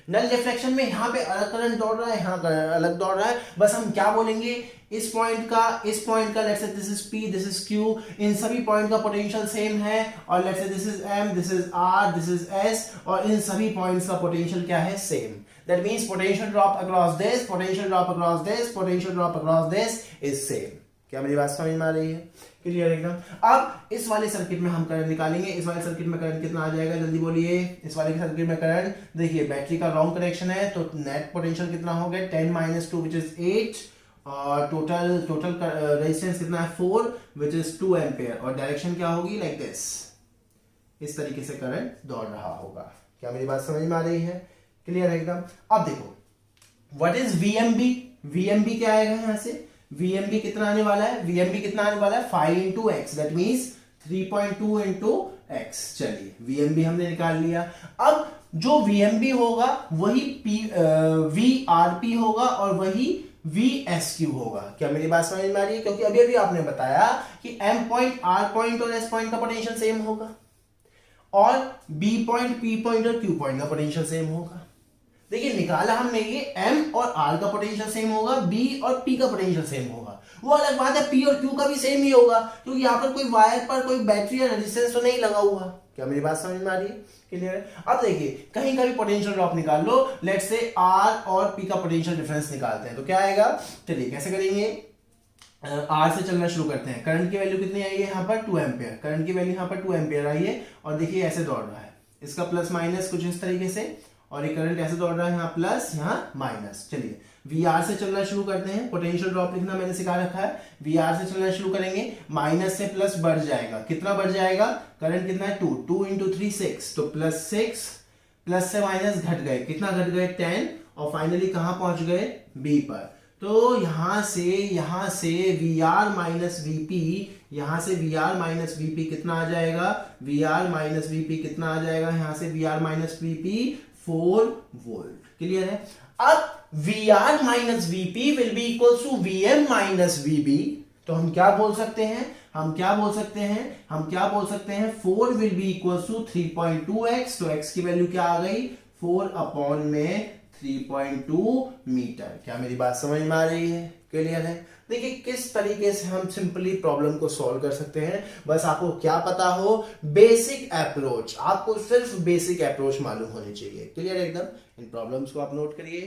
नल डिफ्लेक्शन में यहां पे अलग करंट दौड़ रहा है, यहां अलग दौड़ रहा है। बस हम क्या बोलेंगे, इस पॉइंट का let's say this is P, this is Q, इन सभी पॉइंट का पोटेंशियल सेम है। और let's say this is M, this is R, this is S, और इन सभी पॉइंट्स का पोटेंशियल क्या है same. That means potential drop across this, potential drop across this is same. क्या मेरी बात समझ में आ रही है? क्लियर एकदम। अब इस वाले सर्किट में हम करंट निकालेंगे। इस वाले सर्किट में करंट कितना आ जाएगा, जल्दी बोलिए। इस वाले सर्किट में करंट, देखिए बैटरी का रॉन्ग कनेक्शन है तो नेट पोटेंशियल कितना हो गया 10 - 2 विच इज 8, और टोटल रेजिस्टेंस कितना है 4 विच इज 2 एम्पेयर, और डायरेक्शन क्या होगी लाइक दिस। इस तरीके से करंट दौड़ रहा होगा। क्या मेरी बात समझ में आ रही है? क्लियर एकदम। अब देखो व्हाट इज VMB क्या आएगा यहां से, VMB कितना आने वाला है 5 into x। That means 3.2 into x। चलिए VMB हमने निकाल लिया। अब जो VMB होगा वही VRP होगा और वही VSQ होगा। क्या मेरी बात समझ में आ रही है? क्योंकि अभी आपने बताया कि M पॉइंट, R पॉइंट और S पॉइंट का पोटेंशियल सेम होगा और B पॉइंट, P पॉइंट और Q पॉइंट का पोटेंशियल सेम होगा। देखिए निकाला हमने ये M और R का पोटेंशियल सेम होगा, B और P का पोटेंशियल सेम होगा। वो अलग बात है P और Q का भी सेम ही होगा, क्योंकि यहाँ पर कोई वायर पर कोई बैटरी या रेजिस्टेंस तो नहीं लगा हुआ। क्या मेरी बात समझ में आ रही है? क्लियर है? अब देखिए कहीं का भी पोटेंशियल ड्रॉप निकाल लो, लेट्स से R और P का पोटेंशियल डिफरेंस निकालते हैं तो क्या आएगा। चलिए कैसे करेंगे, R से चलना शुरू करते हैं। करंट की वैल्यू कितनी आई है यहाँ पर 2 एम्पियर, करंट की वैल्यू यहाँ पर 2 एम्पियर आई है और देखिए ऐसे दौड़ रहा है, इसका प्लस माइनस कुछ इस तरीके से, और ये करंट ऐसे दौड़ रहा है, यहाँ प्लस यहाँ माइनस। चलिए VR से चलना शुरू करते हैं, पोटेंशियल ड्रॉप लिखना मैंने सिखा रखा है। VR से चलना शुरू करेंगे, माइनस से प्लस बढ़ जाएगा, कितना बढ़ जाएगा, करंट कितना है 2 इंटू 3 6, तो प्लस 6, प्लस से माइनस घट गए, कितना घट गए 10, और फाइनली कहां पहुंच गए B पर। तो यहां से VR माइनस VP, यहां से VR माइनस VP कितना आ जाएगा, VR माइनस VP कितना आ जाएगा, यहां से VR minus VP 4 volt. Clear है? अब VR minus VP will be equal to VM minus VB, तो हम क्या बोल सकते हैं, हम क्या बोल सकते हैं 4 will be equal to 3.2x, तो x की वैल्यू क्या आ गई 4 अपॉन में 3.2 मीटर। क्या मेरी बात समझ में आ रही है? क्लियर है? देखिए किस तरीके से हम सिंपली प्रॉब्लम को सॉल्व कर सकते हैं, बस आपको क्या पता हो, बेसिक अप्रोच, आपको सिर्फ बेसिक अप्रोच मालूम होनी चाहिए। क्लियर एकदम? इन प्रॉब्लम्स को आप नोट करिए।